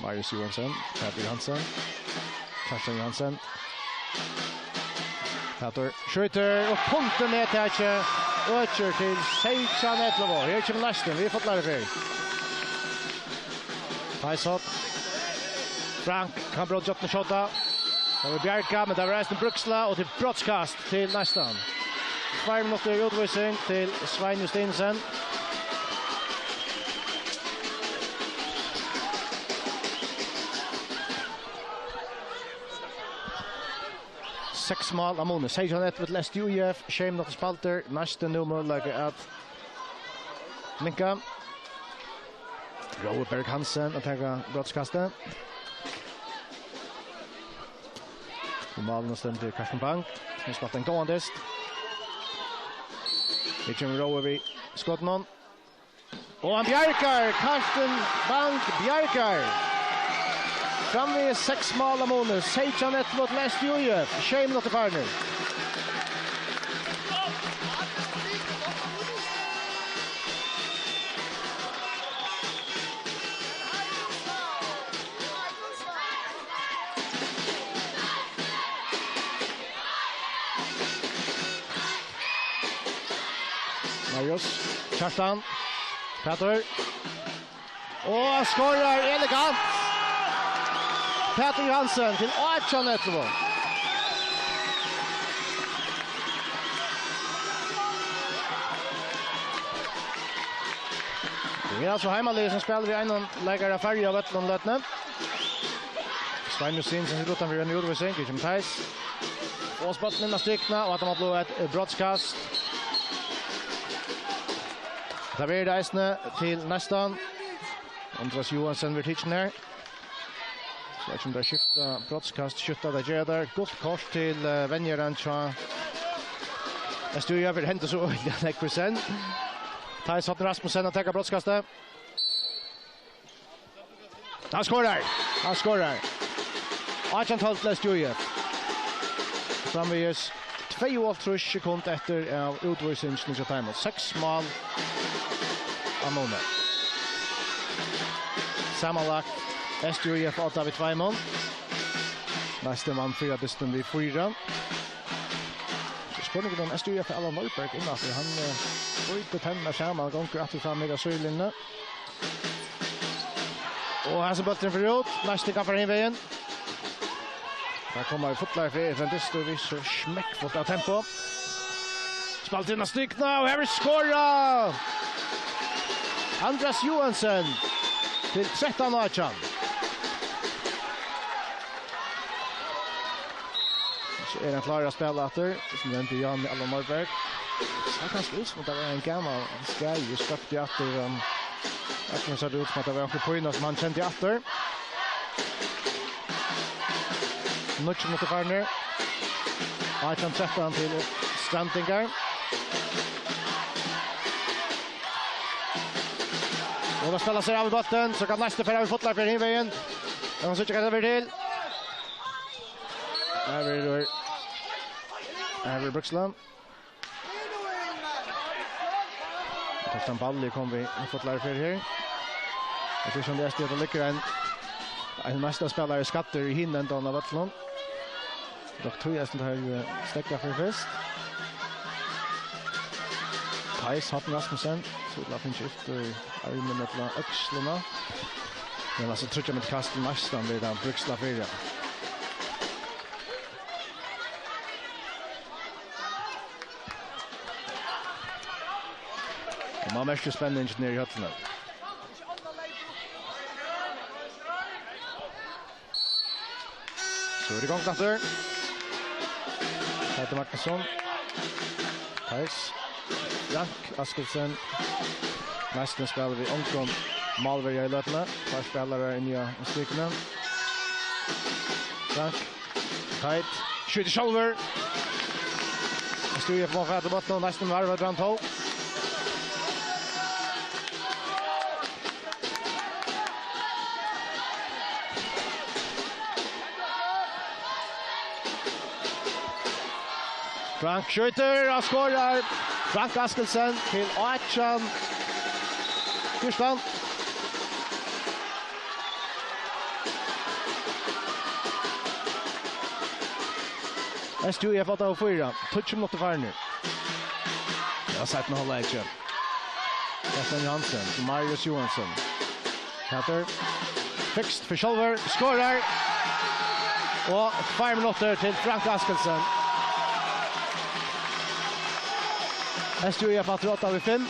Marius Johansson. Peter Hansen. Karsten Johansson. Peter skjuter och punkten ner till Atje. Öcher till Seinna Etlovo. Här kommer Neistin. Vi har fått lära för. Tyson. Frank kan bra jobba med skotta. Det var Bjarka men det var resten Bruksla och till brottskast till Neistin. 2 minuter utvisning till Svein Justinsen. Sex mål av Måne. Seinna ett med STÜF. Shame not spalter. Neistin nu möjlighet att minka. Robert Hansen att ta brottskastet. Malen stämmer till Karsten Bank. Nu spelar en gåendest. Det kommer Rowe vid skotten. Och han bjärkar. Karsten Bank bjärkar. Framme är 6 mål av Måne. Seinna ett mot STÜF. Shame not farner. Marius, Kjartan, Peter. Och skorar elegant. Peter Johansson till 18-1. Det är alltså hemmalig som spelar vid en lägare färg av Ötlandlötnen. Svein Justinsen som sitter utanför en utvisning. Christian Theis. Och spotten innan strykna och att de har blivit ett brottskast. Det blir Neistin till Neistin. Andreas Johansson vid tidsen här. Så jag kommer att skifta brottskast, skjuta det gör där. Gott kort till vänjaren. STÜF vill hämta så Janekvisen. Theis Hatten Rasmussen att täcka brottskastet. Han skorar. 18-12 till STÜF. Framvis 2,5 sekunder efter av utvisningen till timeout. 6 mål av Måne. Sammanlagt STÜF 8 vid 2 mål. Neistin vann 4 distan vid 4. Spårningen om STÜF är Allan Norberg innan för han bryter tänderna samman gånger att fram med sjölinjen. Och här så bulten för ut. Neistin kan få in vägen. Där kommer fotlar för Eventist och vi så smäckfullt av tempo. Spalt in av strykna och här är skora! Andreas Johansson till 13-18. Så är den klara att spela efter. Som nämnde Jan Allan Norberg. Så kanske ut som att det var en gammal skaj och sköpt i efter. Att så det ut som att det var en pojna som han kände i efter. Nutch mot Farner. 18-13 till Strantingar. Och då spelar sig av i botten så kan Neistin föra över fotlar för himvägen. Och han sitter över till. Här är Bruksland. Torsten Balli kom vi fotlar för här. Jag tror som det är stöd att lycka en nästa spelare i skatter i hinnen då av Vattland. Dock tror jag att det här stäcka för fest. Theis Hatten Rasmussen. Så det finns efter armen med öxlarna. Men alltså tror jag med kastet Neistin vid den Bruksla 4. Man mest spänning ner i hötterna. Så det gångt efter. Peter Martinsson. Thijs. Frank Askelsen. Neistin spelar vi omkring Malverja i lötterna. Kvar spelare in i strykene. Frank. Tight. Skjuter själver. STÍF på fært botten, Neistin varvet rundt hål. Frank skjuter og skårer. Frank Askelsen til 8. Kristian. STÍF 8-4. 20 minutter før nu. Jeg har sett en halvleg ikke. Kristian Johansen, Marius Johansson. Katter. Fikst for Kjolver. Skårer. Og 5 minutter til Frank Askelsen. STÍF 8-5.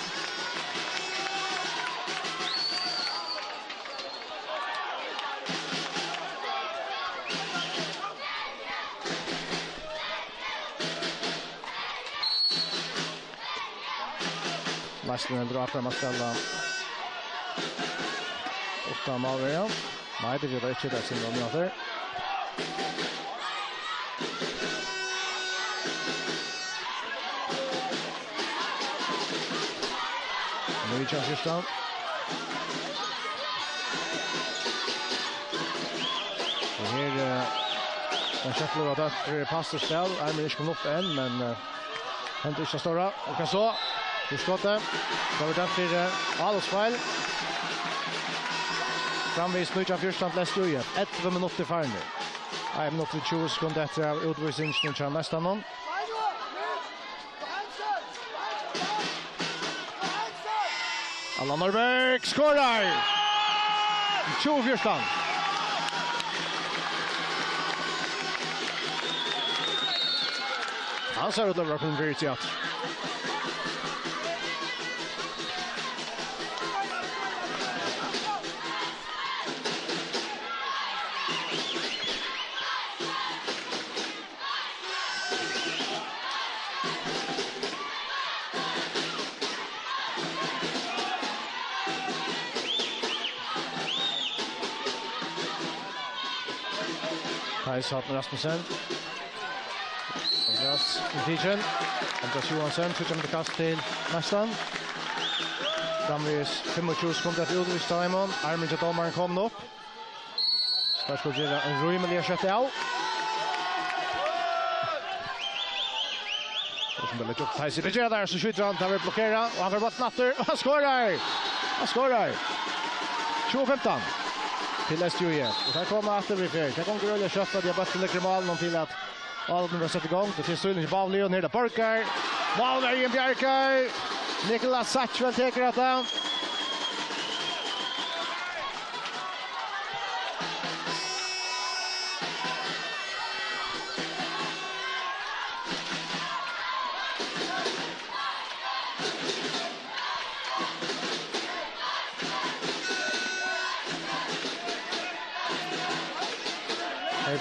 Neistin är bra fram att ställa 8 Malverja. Nej, det gör inte det sin minuter. Nu är det sista. Och här den skepplar att det passar spel. Är men inte kom upp än, men händer inte stora. Och kan så du skottet. Så vi dömt till Adolfsfeil. Framvis nu av första till STÍF. 11 minuter før nu. 1 minut och 20 sekunder efter av utvisningen till nästa någon. Allan Norberg skorar! 24. Han ser ut att vara konverterat. Thijs Rasmussen. Andreas Vigen. Andreas Johansson skjuter med kast till Neistin. Framvis 25 sekunder efter utvisningstimon. Armin till domaren kom upp. Ska skulle göra en rymlig skott av. Och som det lite upp Thijs Vigen där så skjuter han tar blockera och han får bort natter och han skårar. Han skårar. 25. Till STÍF. Och här kommer att det blir fel. Här kommer Grölla köpa det bara till Kremal till att Alden har satt igång. Det finns stundens Bavli och ner där Burkar. Malverja Bjarkar. Nicolas Satchwell tar detta.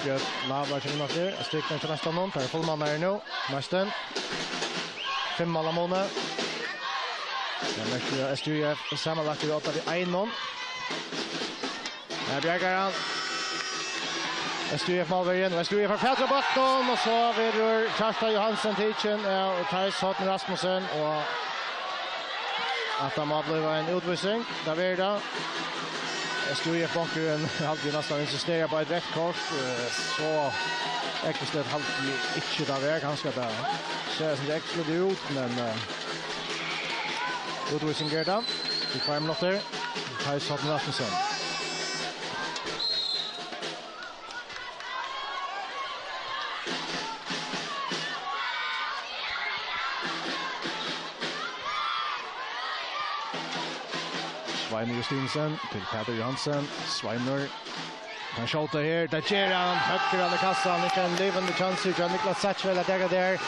Björk lavar sig något där. Stickar till nästa någon. Tar fullman där nu. Neistin. 5 mål månad. Jag märker STÍF sammanlagt i 8 vid 1-0. Här bjärgar han. STÍF Malverja och STÍF har Petra Botton och så vidare Kjartan Johansen Tidchen och Thijs Rasmussen och att de har blivit en utvisning. Där är det. STÍF bunkeren alltid nästan insisterar på ett rätt kort så äckligt alltid inte där är ganska där. Ser som det äckligt ut men utvisning går där. Det 5 minuter. Thijs Rasmussen. Seinna Justinsen till Peter Johansen. Seinna. Han skjuter här. Där ger han höger i kassan. Det kan levande chans ut. Nicolas Satchwell där.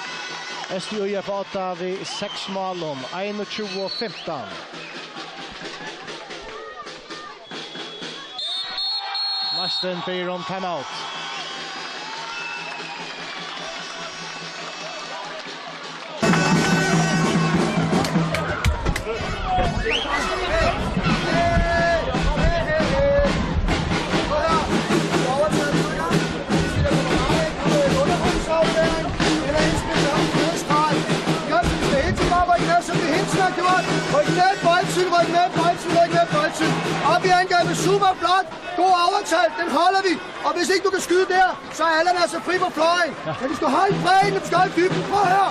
STÜF 8 vid 6 mål 21-15. Neistin ber om timeout. Ryk med bolden. Op i angrebet, super flot. God overtalt, den holder vi. Og hvis ikke du kan skyde der, så er Allan altså fri på fløjen. Men vi skal holde bredden, vi skal holde dybden. Prøv at høre.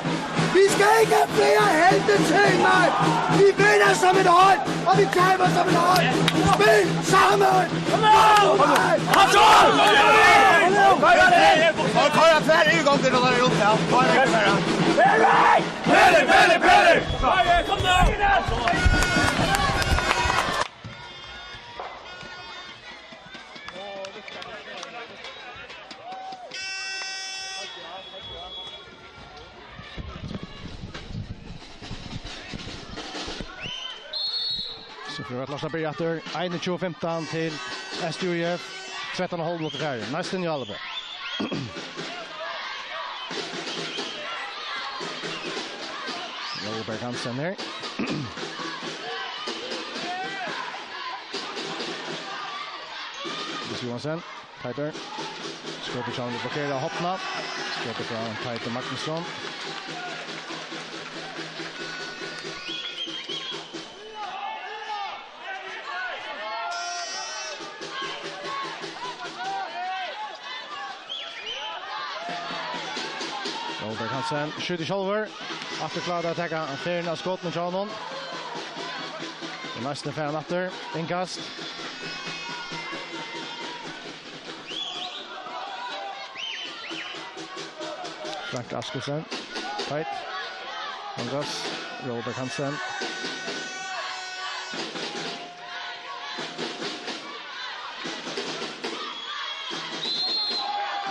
Vi skal ikke have flere helte ting, mand. Vi vinder som et hold, og vi taber som et hold. Spil sammen. Kom on! Kom så! Kom er færdig i gang til når der er oppe her. Kom er færdig. Pelle! Kom nu! Så för att lasta börja efter 21-15 till STÜF 13,5 mot Färjestad. Neistin i Alve. Robert Hansen här. Johansson, Peter. Skottet från blockerade hoppna. Skottet från Peter Magnusson. Robert Hansen skjuter själver. Efter klara att ta en färn av skott med Janon. Neistin färn efter. Inkast. Frank Askelsen. Tight. Andras. Robert Hansen.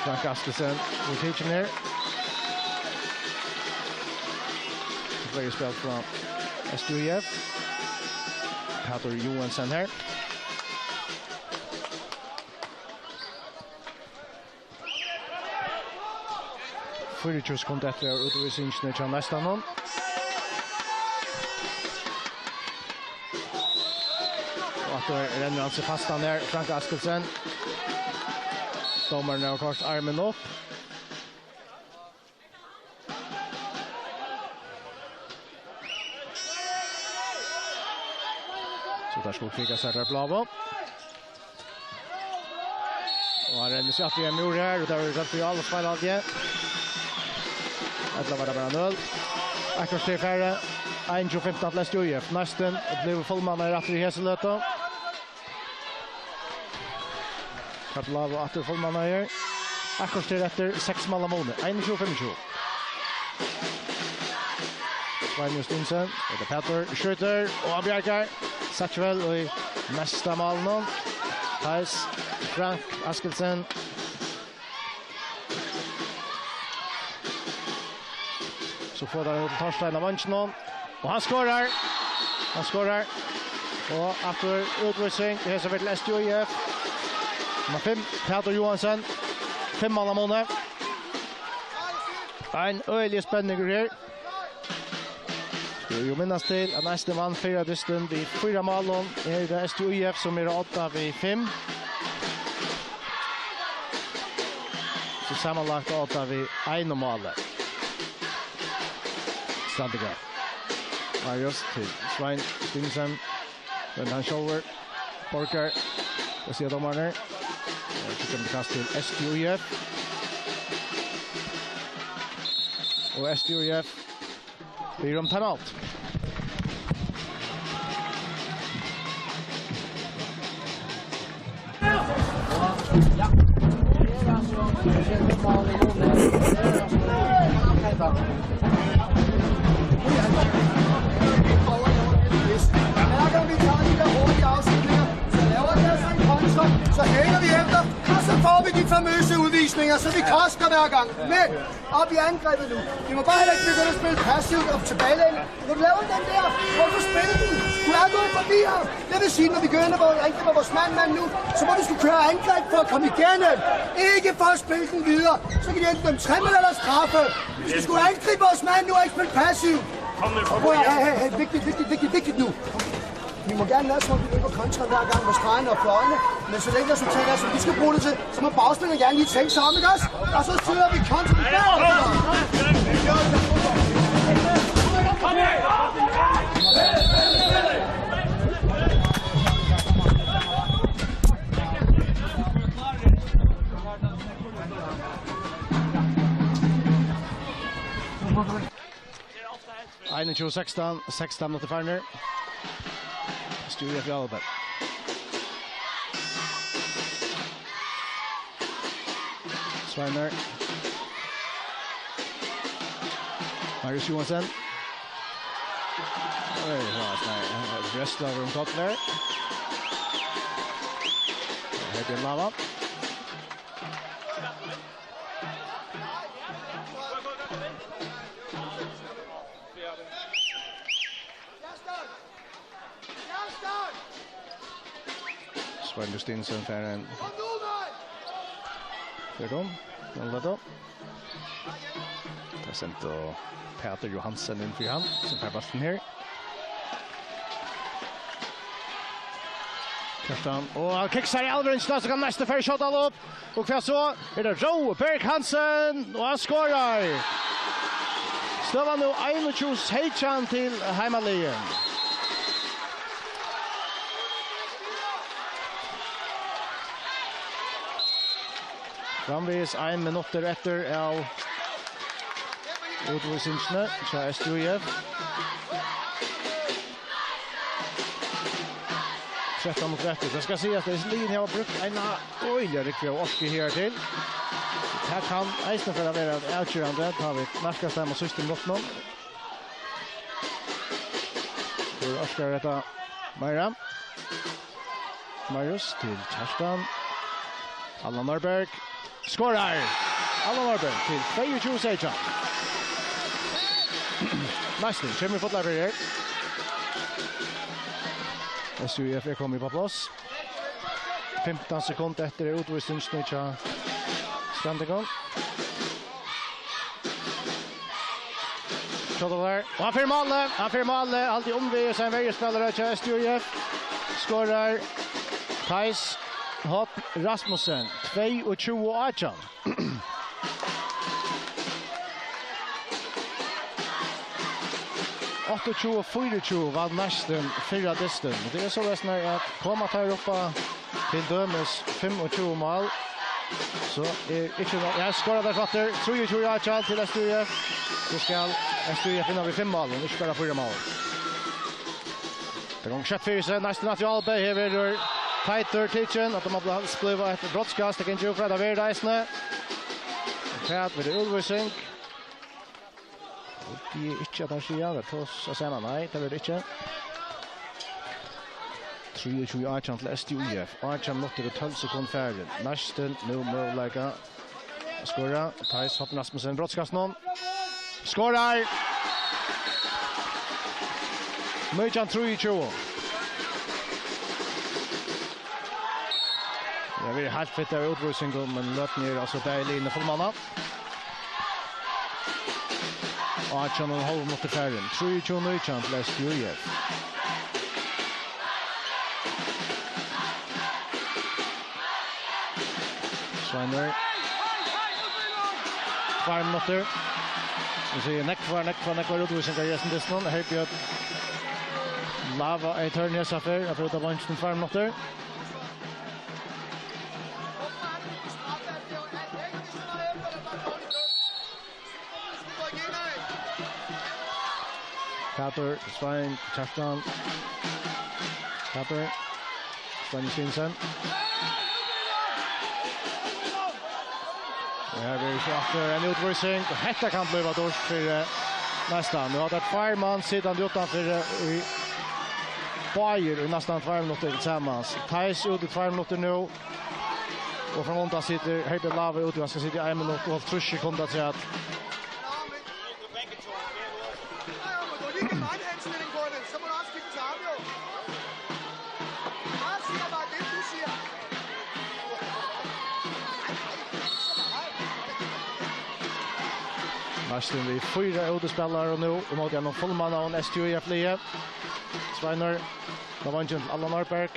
Frank Askelsen. Rotation here. Very spel från STÜF. Peter Johansson här. För det just kom efter utvisningen till Neistin. Och att renner han sig fast där Frank Askelsen. Domaren har kort armen upp. Där skulle kvicka sig där Blavo. Och han renner sig att vi är mur här. Och där är det rätt för alla spelar igen. Ett var det bara 0. Akkurat till färre. 1-15 till STÜF. Neistin blev fullmanna i rätt i Heselöta. Blavo att det fullmanna här. Akkurat till efter 6 mål månader. 1-25. Svein Stinsen. Och det Peter skjuter. Och han bjärkar. Satchvel och i nästa mål nu. Thais, Frank Askelsen. Så får där ut Torstein av vanchen och han skorar. Och efter utvisning det är så väl STÜF. Nummer 5, Peter Johansson. 5 mål månader. En öjlig spänning här. Jo minnas till att Neistin vann 4 distan vid 4 mål. Är det STÜF som är 8 vid 5. Så sammanlagt 8 vid 1 mål. Strandiga. Marius till Svein Stinsen. Men han shower. Borkar. Jag ser domaren här. Jag tycker det kast till STÜF. Och STÜF blir de timeout. Ja. Så hænger vi efter, og så får vi de famøse udvisninger, så vi koster hver gang. Men op i angrebet nu. Vi må bare heller ikke begynde at spille passivt op tilbagelæne. Når du laver den der, hvorfor spiller du? Du er gået forbi her. Det vil sige, når vi går ind og angriber vores mand nu, så må vi skulle køre angreb for at komme igennem. Ikke for at spille den videre. Så kan de enten dem træmme eller straffe. Vi skal skulle angribe vores mand nu og ikke spille passivt. Hey, vigtigt nu. Vi må gerne lade som om vi løber kontra hver gang med stregene og fløjene, men så længe resultatet er, som vi skal bruge det til, så må bagspillerne gerne lige tænke sig om, ikke også? Og så søger vi kontra med bær. 16 minutter farner. STÍF Jalberg. Seinna. Marius Johansson. Resten av rundt der. Her Lava. Neistin som färren. Pardon. Något. Det sent då Peter Johansen in för han som tar bollen här. Kapten och kicksar i Alvin så kan nästa för shot all upp. Och kvar så är det Joe Berg Hansen och han skorar. Stövar nu 21 till hemmalien. Framvis 1 minutter etter av utvisningsene fra STÍF. 13:30. Det skal si at linjen har brukt en øyelig riktig og orke her til. Her kan eisen for å være avkjørende. Tar vi nærkast dem og siste minutten. For Oskar dette Meira. Marius til Kjerstan. Allan Norberg. Skorar! Allan Norberg til 22-16. Neistin kommer fått lærer her. STÍF kommet på plass. 15 sekunder etter utvisningen til Strandegon. Kjøttet der. Og han fyrer malet. Alltid omviger seg en vergespillere til STÍF. Skorar. Theis. Hopp Rasmussen 22-18. och 24 var Neistin fyra distan. Det är så att när komma tar upp till dömes 25 mål. Så är inte jag skorar där fatter 23-18 till STÍF. Så ska STÍF vinna vid 5 mål och inte bara 4 mål. Det går kött för sig Neistin att Jalberg över Tighter Kitchen att de har spliva ett broadcast det kan ju från där reisne. Kvärt med Ulversink. Och det är inte att han säger det trots att säga nej, det är det inte. 23-18 till STÍF. 18 minuter och 12 sekunder färdigt. Neistin nu möjliga skora. Theis hopp Rasmussen broadcast någon. Skorar. Möjligen 3-2. Jag vill helt fitta utvisning men löp ner alltså där linjen för manna. Och han har hållit mot färden. 3-2 chans till STÍF. Seinna. 5 minuter. Vi ser neck för utvisning i resten des någon. Här bjöd Lava ett hörnes affär att ta bunchen 5 minuter. Kater, Svein, Kjerstan. Kater, Svein Stinsen. Här blir det en utvisning. Detta kan bli vad dårs för nästan. Nu har det ett fireman sidan utanför i Bayer i nästan 2 minuter tillsammans. Theis ut i 2 minuter nu. Och från Honda sitter Herbert Lava ute. Han ska sitta i 1 minut och 3 sekunder till att Neistin vi 4 utespelare nu och mot en fullman av en STÜF-lie. Seinna, då vann ju alla Norberg.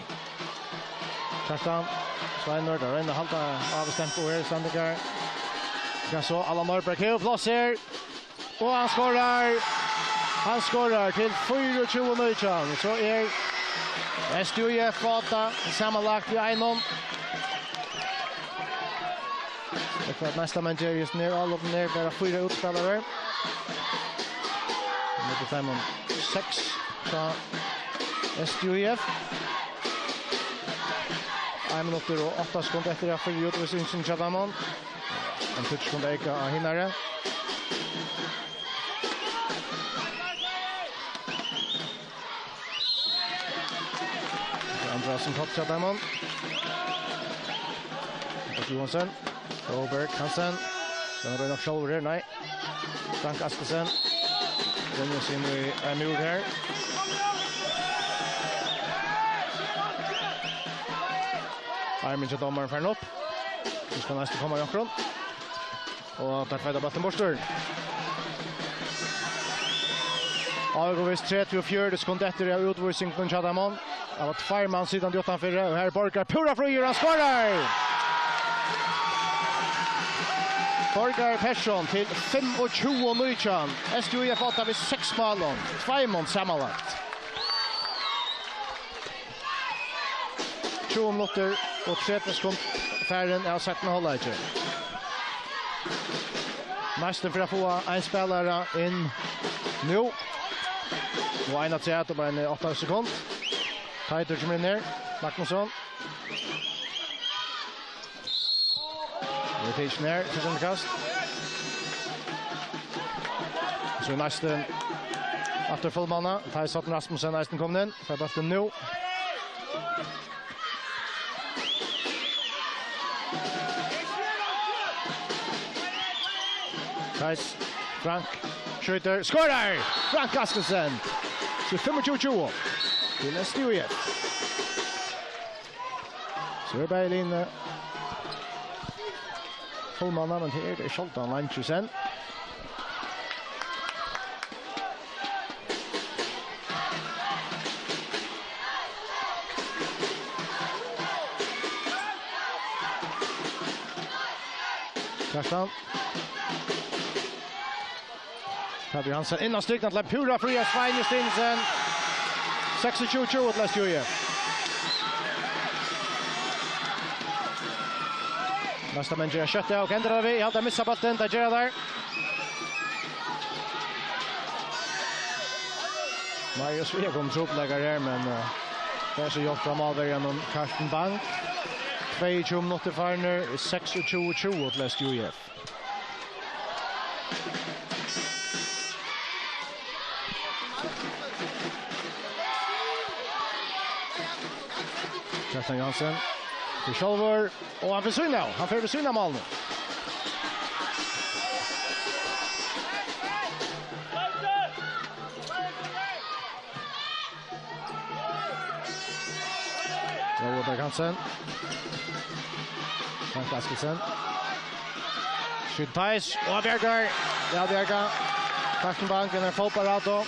Tacktan. Seinna, där inne halta avstämt och är standardar. Ja så alla Norberg har plats här. Och han skorar. Han skorar till 24-9. Så är STÜF 8 sammanlagt i 1. För att nästa man gör just ner all upp ner bara 4 utspelare. Med 5 och 6 så STÜF. 1 minut och 8 sekunder efter att för utvisningen Chadamon. En touch från Eka Hinare. Andra som tar Chadamon. Och Johansson. Robert Hansen. Den har nog shoulder nej. Frank Askelsen. Den är sin i Amur här. Armin till domaren för upp. Nu ska nästa komma Jankron. Och där färdar bollen bort. Algovis 34 sekunder efter av utvisning från Chadamon. Det var 2 man sidan till 8-4 och här Borgar pura fri och han skorar. Borgar Persson till 25-9. STÜF 8 vid 6 mål. 2 mål sammanlagt. 20 minuter och 30 sekunder färren är sagt med hållet. Neistin för att få en spelare in nu. Och en att säga att det bara en 8 sekunder. Tajter kommer in ner. Magnusson. Rotation ner till sin kast. Så Neistin efter fullmanna. Tajsatten Rasmussen Neistin kom in. För bollen nu. Tajs. Frank. Skjuter. Skorar! Frank Askelsen. Så 25-20. Till STÜF. Så är Berg inne. Fullmanna, men här är Scholtan Lanchusen. Karstan. Fabian Hansen innan strykna till pura fria Svein Stinsen. 26-20 till STÜF. Nästa man gör köttet och ändrar vi. Halta missar bollen, där gör där. Marius Svegom tropläggar här, men det är så gjort fram av genom Karsten Bank. 22 minuter farner, 26-20 till STÜF. Karsten Jansen. Till Scholver. Och han försvinner. Han får försvinna mål nu. Robert Hansen. Frank Askelsen. Skydd Thijs. Och Bjergar. Ja, Bjergar. Karsten Bank. En fotbollrato.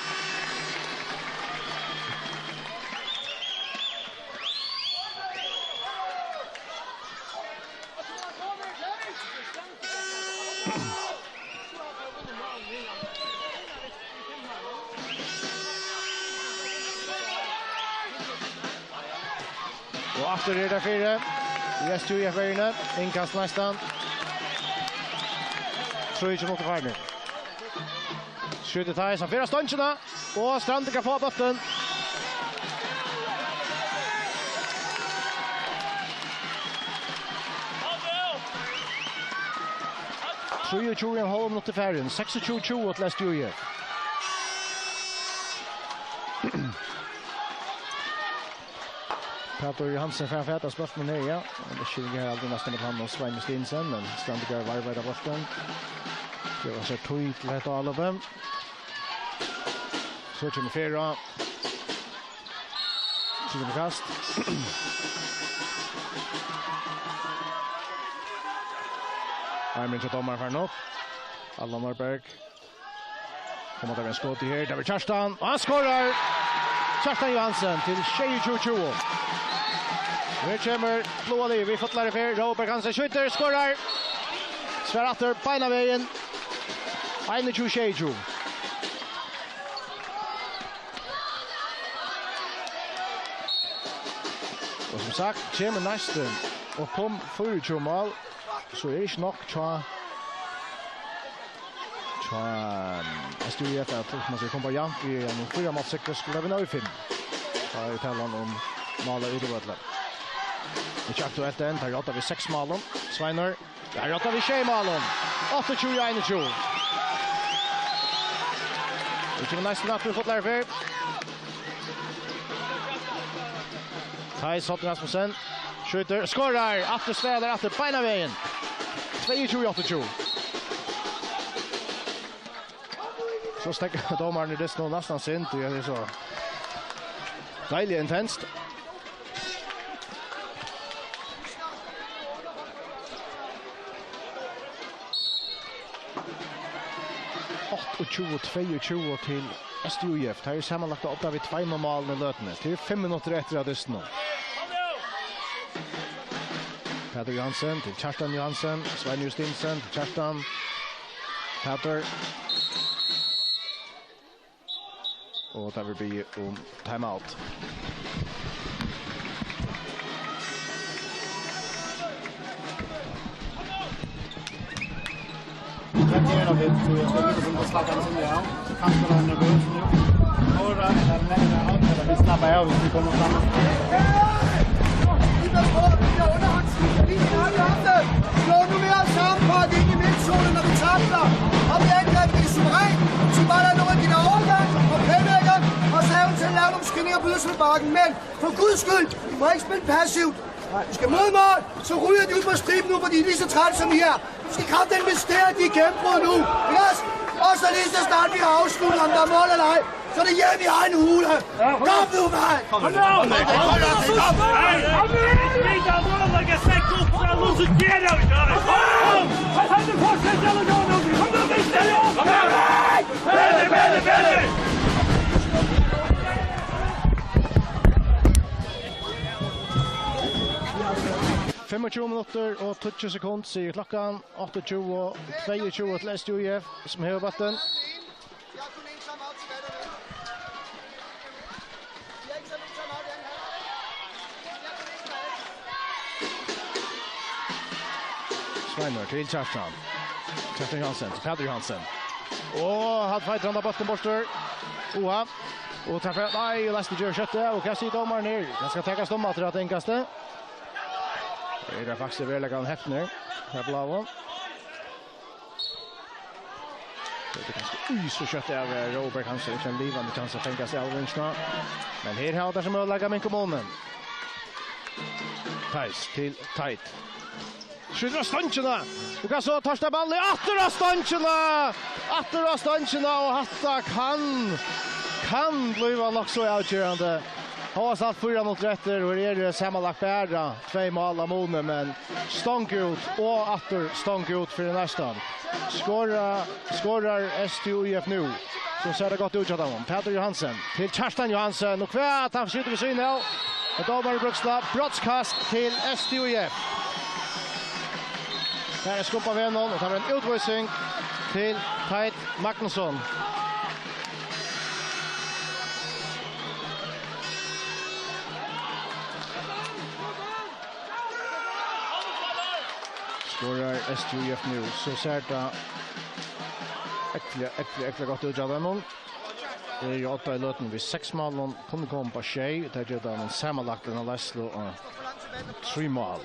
Och efter det där fyra. STÜF är inne. Inkast nästan. 3-2 mot Farner. Skjuter Thijs. Han fyra ståncherna. Och Strand kan få botten. Så 20,5 minuter färgen. 26-20 till STÜF. Peter Johansen framför att spela med ner, ja. Det skiljer här alltid nästan med han och Neistin, men ständigt gör varv där borta. Det var så tydligt lätt alla dem. Så kommer Ferra. Sida kast. Armin till domaren för något. Allan Norberg. Kommer där en skott i här. Där är Kerstan. Och han skorar. Kerstan Johansen till 22-20. Nu kommer Blåli. Vi får lära för. Robert Hansen skjuter. Skorar. Sveratter beina vägen. 21-20. Och som sagt, kommer Neistin och kom 24 mål. Så är det inte nog STÜF att man ska komma jämnt i en 4 mål säker skulle vi nå i 5. Det är talan om mål i utövdlar. Det är aktuellt än, här råttar vi 6 mål. Seinna, här råttar vi 6 mål. 28-21. Det kommer Neistin att vi fått lära för. Thijs Hoppen Rasmussen. Skjuter, skorar, efter sväder, efter beina vägen. 22-28. Så stäcker domaren i det snå nästan sent. Det är så dejligt intenst. Och 22-22 till STÜF. Det är sammanlagt 8 vid 2 mål i lötene. Det är 5 minuter efter av det snå. Peter Johansen till Kerstan Johansen. Svein Justinsen till Kerstan. Peter. Och det vill bli timeout. Jag ger det till att slappa in sig igen. Kanske vara nervös nu. Några är längre av det. Vi snabbar av vi kommer fram. Slå nu mere sammen på at ind i midtzonen, når vi tabler. Og vi angriber det suverænt. Så bare der nogle af dine overgang og playmakeren. Og så have til at lave nogle skinninger på yderselsbakken. Men for guds skyld, I må ikke spille passivt. Du skal mod mål, så ryger de ud på striben nu, fordi de er lige så træt som I er. Du skal kraft investere de gennembrud nu. Og så lige så snart vi har afsluttet, om der er mål eller ej. Så det hjem i egen hule. Kom nu, mand! Kom nu! Kom 25 minutter og 20 sekunder sier klokken 28-22 til STÜF som hever batten. Seinna til Kerstan. Kerstan Johansen til Peter Johansen. Og han fighter han da batten borster. Oha. Og treffer. Nei, Leicester gjør kjøttet. Og hva sier dommeren her? Han skal tekkes dommer til at enkaste. Det är faktiskt väldigt grann Hefner. Här blåa. Det är ganska så kött av Robert kanske inte en livande chans att tänka sig allvinstna. Men här har det som att lägga min kommunen. Thijs till Tight. Skjuter stancherna. Och kan så ta ball i åter stancherna. Åter stancherna och hatta kan bli nog så avgörande. Har satt 4 mot rätter och det är sammanlagt bära 2 mål av Mone men stånk ut och åter stånk ut för nästan. Skorar STÜF nu. Så ser det gott ut av dem. Peter Johansen till Kerstan Johansen och kvärt han skjuter vid synen. Och då var det Bruksla brottskast till STÜF. Där är skumpa vännen och tar en utvisning till Tight Magnusson. Skorar STÜF nu så ser det äckliga gott ut av dem. Det är ju 8 i löten vid 6 mål kunde komma på tjej. Det är en sammanlagt en Leslo och 3 mål.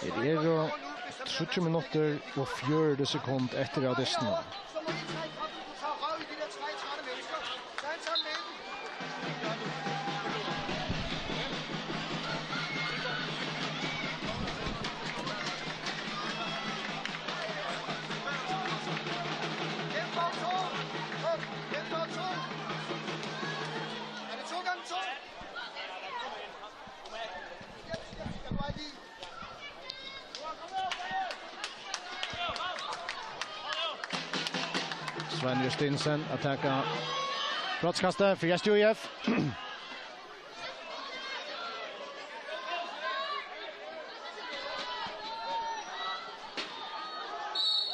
Det är 30 minuter och 40 sekunder efter additionen. Sven Justinsen attacka brottskastet för STIF.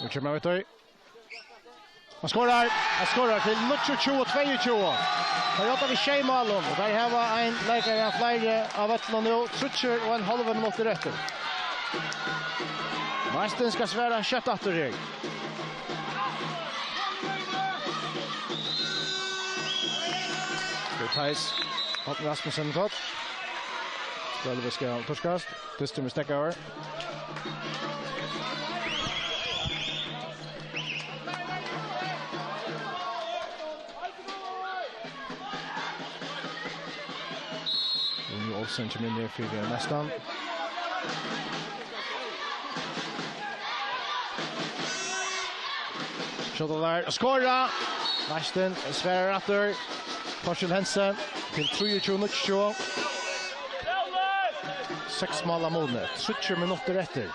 Och kommer ut där. Han skorar till 22-22. Här jobbar vi Sheimalon och där har vi en läkare flera av Ötland nu. 3,5 minuter efter. Neistin ska svära kött efter det. Thijs Hoppen Rasmussen gott. Spelar vi ska torskast. Dystum med stäckar. Olsen kommer in där för Neistin. Skottet där. Skora! Neistin svärar efter. Torshäll Hensen till 23-22. 6 mål av målet. 30 minuter efter.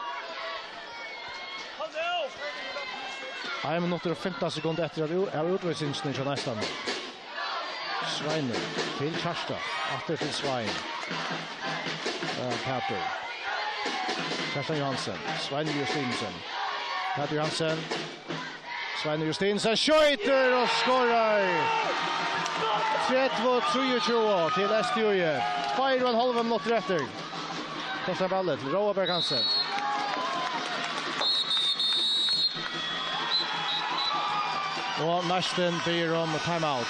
1 minut och 15 sekunder efter av utvisningen till Neistin. Seinna till Kjarsta. Efter till Svein. Peter. Kjartan Johansen. Seinna Justinsen. Peter Johansen. Seinna Justinsen skjuter och skorar. 32-23 till STIF. 2,5 minuter efter. Första ballet till Roaberg Hansen. Och Neistin ber om timeout.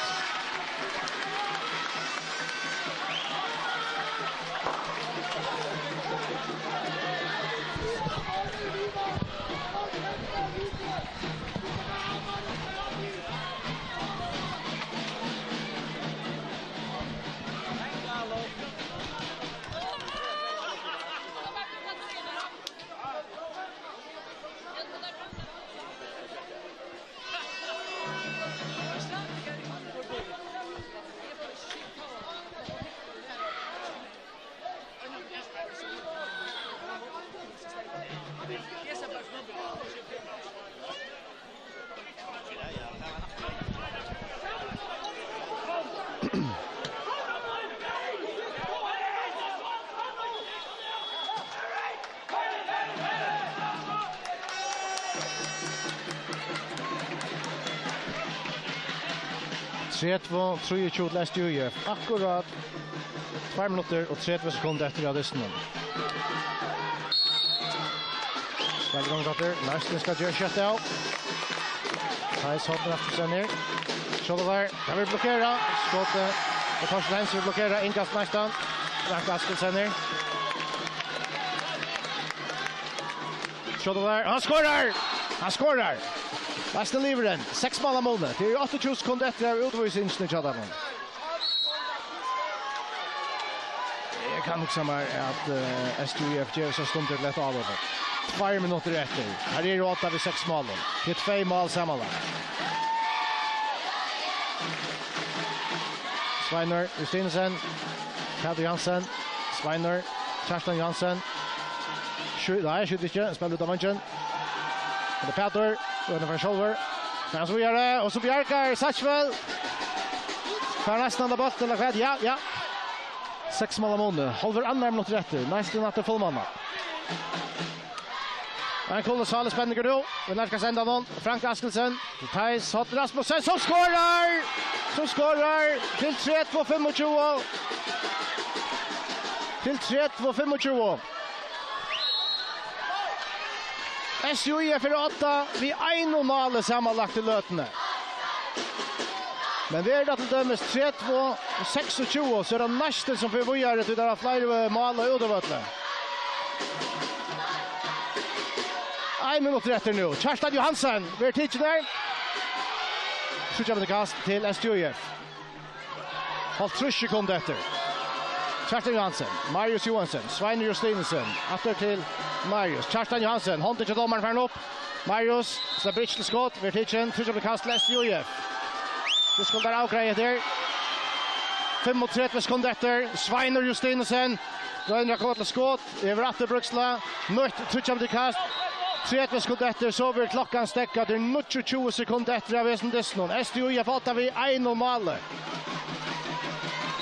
Tretvo, 23 till STIF. Akkurat 2 minuter och 30 sekunder efter additionen. Spelar igång dotter. Neistin ska göra kött av. Thijs hoppar efter sig ner. Skottet där. Kan vi blockera. Skottet. Och Torshäll Hensen blockera. Inkast Neistin. Rank Askelsen ner. Skottet där. Han skorar! Neistin lever den. 6 mål av målet. Det är 28 sekunder efter av utvisningen till Tjadanen. Jag kan också säga att STIF ger så stunder lätt av över. 2 minuter efter. Här är det 8 vid 6 mål. Det är 2 mål sammanlagt. Seinna Justinsen. Peter Johansen. Seinna. Kjartan Johansen. Nej, skjuter inte. Spelar ut av manchen. Det är Peter. Ungefär shoulder. Sen så gör det. Och så bjärkar Satchwell. För nästan där bort. Eller vad? Ja. 6 mål av målet. Håller andra minuter efter. Neistin efter fullmanna. En kolossal spänning då. Vi närkar sända någon. Frank Askelsen. Thijs Hopp Rasmussen som skorar! Till 3-2-25. Till 3-2-25. STIF för 8. Vi 1 mål sammanlagt i lötene. Men det är det till dömes 3-2-26 så är det Neistin som får vågare till där flera mål och utövervötene. 1 minut efter nu. Kjartan Johansen. Vi är tidsen där. Skjuter med kast till STIF. Håll 3 sekunder efter. Kjartan Johansen. Marius Johansson. Seinna Justinsen. Efter till Marius. Kjartan Johansen. Hånd till domaren för upp. Marius. Släpper inte till skott. Vi är tidsen. Skjuter med kast till STIF. Det skulle vara avgrejet där. 35 sekunder efter. Seinna Justinsen. Röjner kommer till skott. Över att Bruksla. Mött. Skjuter med kast. 30 sekunder efter så blir klockan stäcka till 20 sekunder efter av väsen dessnon. STÜF fattar vi 1 mål.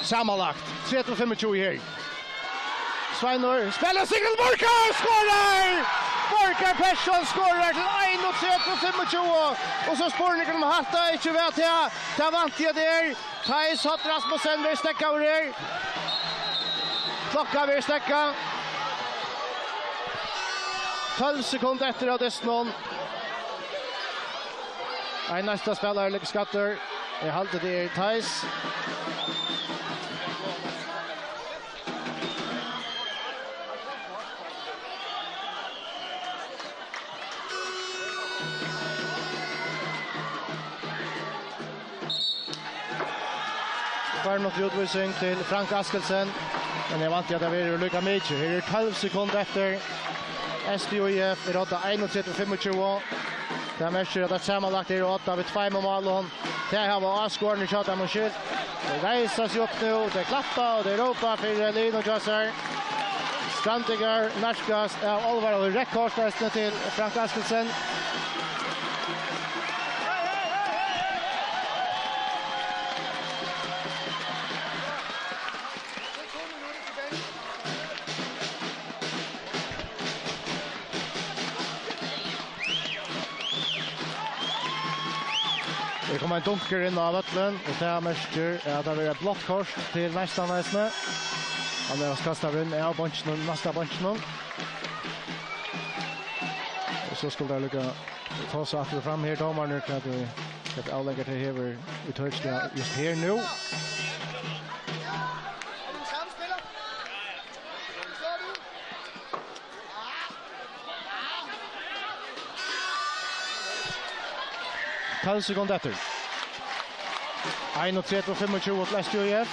Sammanlagt 30-25 här. Seinna spelar Sigurd Borkar skorar! Borkar Persson skorar till 31-25 och så spårningen om halta inte vet jag. Där vant jag där. Thais har Rasmussen vill stäcka över där. Klockan vill stäcka. 12 sekunder efter av dessnon. Nästa spelare ligger skatter. Jag halter det Thais. Något utvisning till Frank Askelsen. Men jag vant att det blir lycka mycket. Här är 12 sekunder efter. STÜF är 31-25. Det märker att det sammanlagt är 8 vid 2 mål. Det här var avskåren i tjatet mot skyld. Det reisar sig upp nu. Det klappar och det ropar för Lino Jassar. Strandigar, Narskas, Olvar och rekordstärsten till Frank Askelsen. Det kommer en dunker in av vattnen och det är märker att det är blått kors till Neistin. Han är kastar in av bunchen nästa bunchen. Och så skulle det lucka ta sig att fram här domaren nu kan det avlägga till här vi touch det just här nu. Kalls sekunder efter. 31-25 åt STÜF.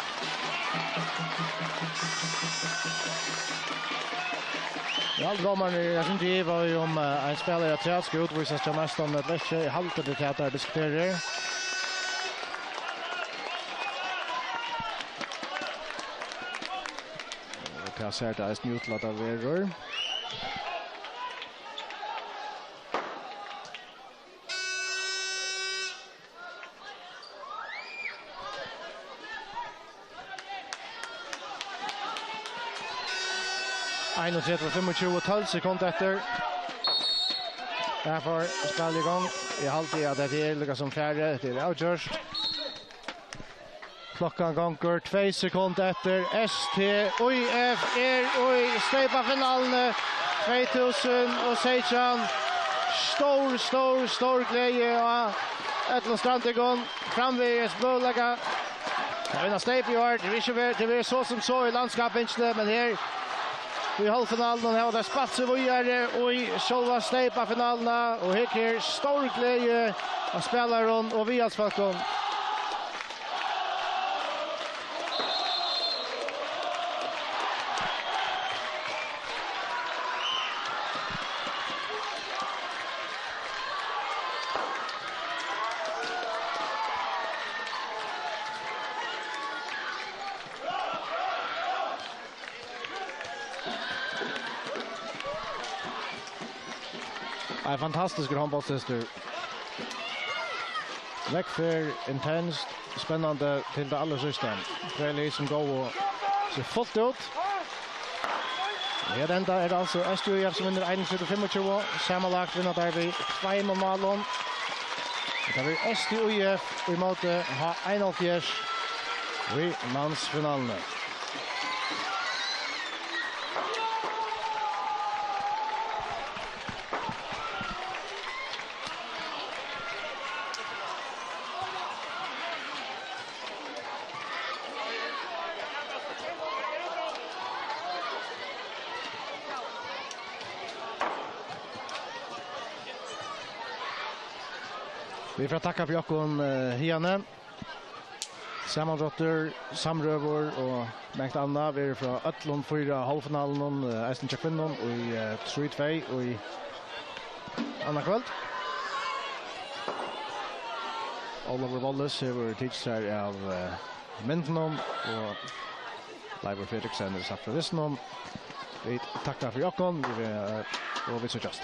Ja, domaren jag syns det var ju om en spelare att jag ska utvisas till nästan ett läge i halvtid det att jag diskuterar. Och jag ser det är snutlat av error. Ein och 25 sekunder efter. Därför spelar igång. Jag halvtid att det är lika som färre till outjust. Klockan gånger 2 sekunder efter. STÜF är i Steipa-finalen 2016. Stor glädje och ett Strandigon framvägs bolaga. En Steipa i år. Det är så som så i landskapet men här i halvfinalen har det spats i vidare och i själva Steipa-finalerna och här stor glädje av spelaren och vialsfolken. En fantastisk hondbóltsystur. Väckför, intensivt, spännande till det allra sista. Kväll som går och ser fullt ut. Det enda är alltså STÜF som vinner 21-25. Sammanlagt vinner där vi 2 mål. Det blir STÜF i måte ha 1,5 i mansfinalen. Vi får tacka för Jakob Hiane. Sammanrottur, samrövor och mäkt annat. Vi är från Ötlund 4 halvfinalen, Eisen kvinnan och i 3-2 och i andra kväll. Oliver Wallace har teacher av Mindenom och Leivor Fredriksen har sagt för Vissenom. Vi tackar för Jakob och vi så just.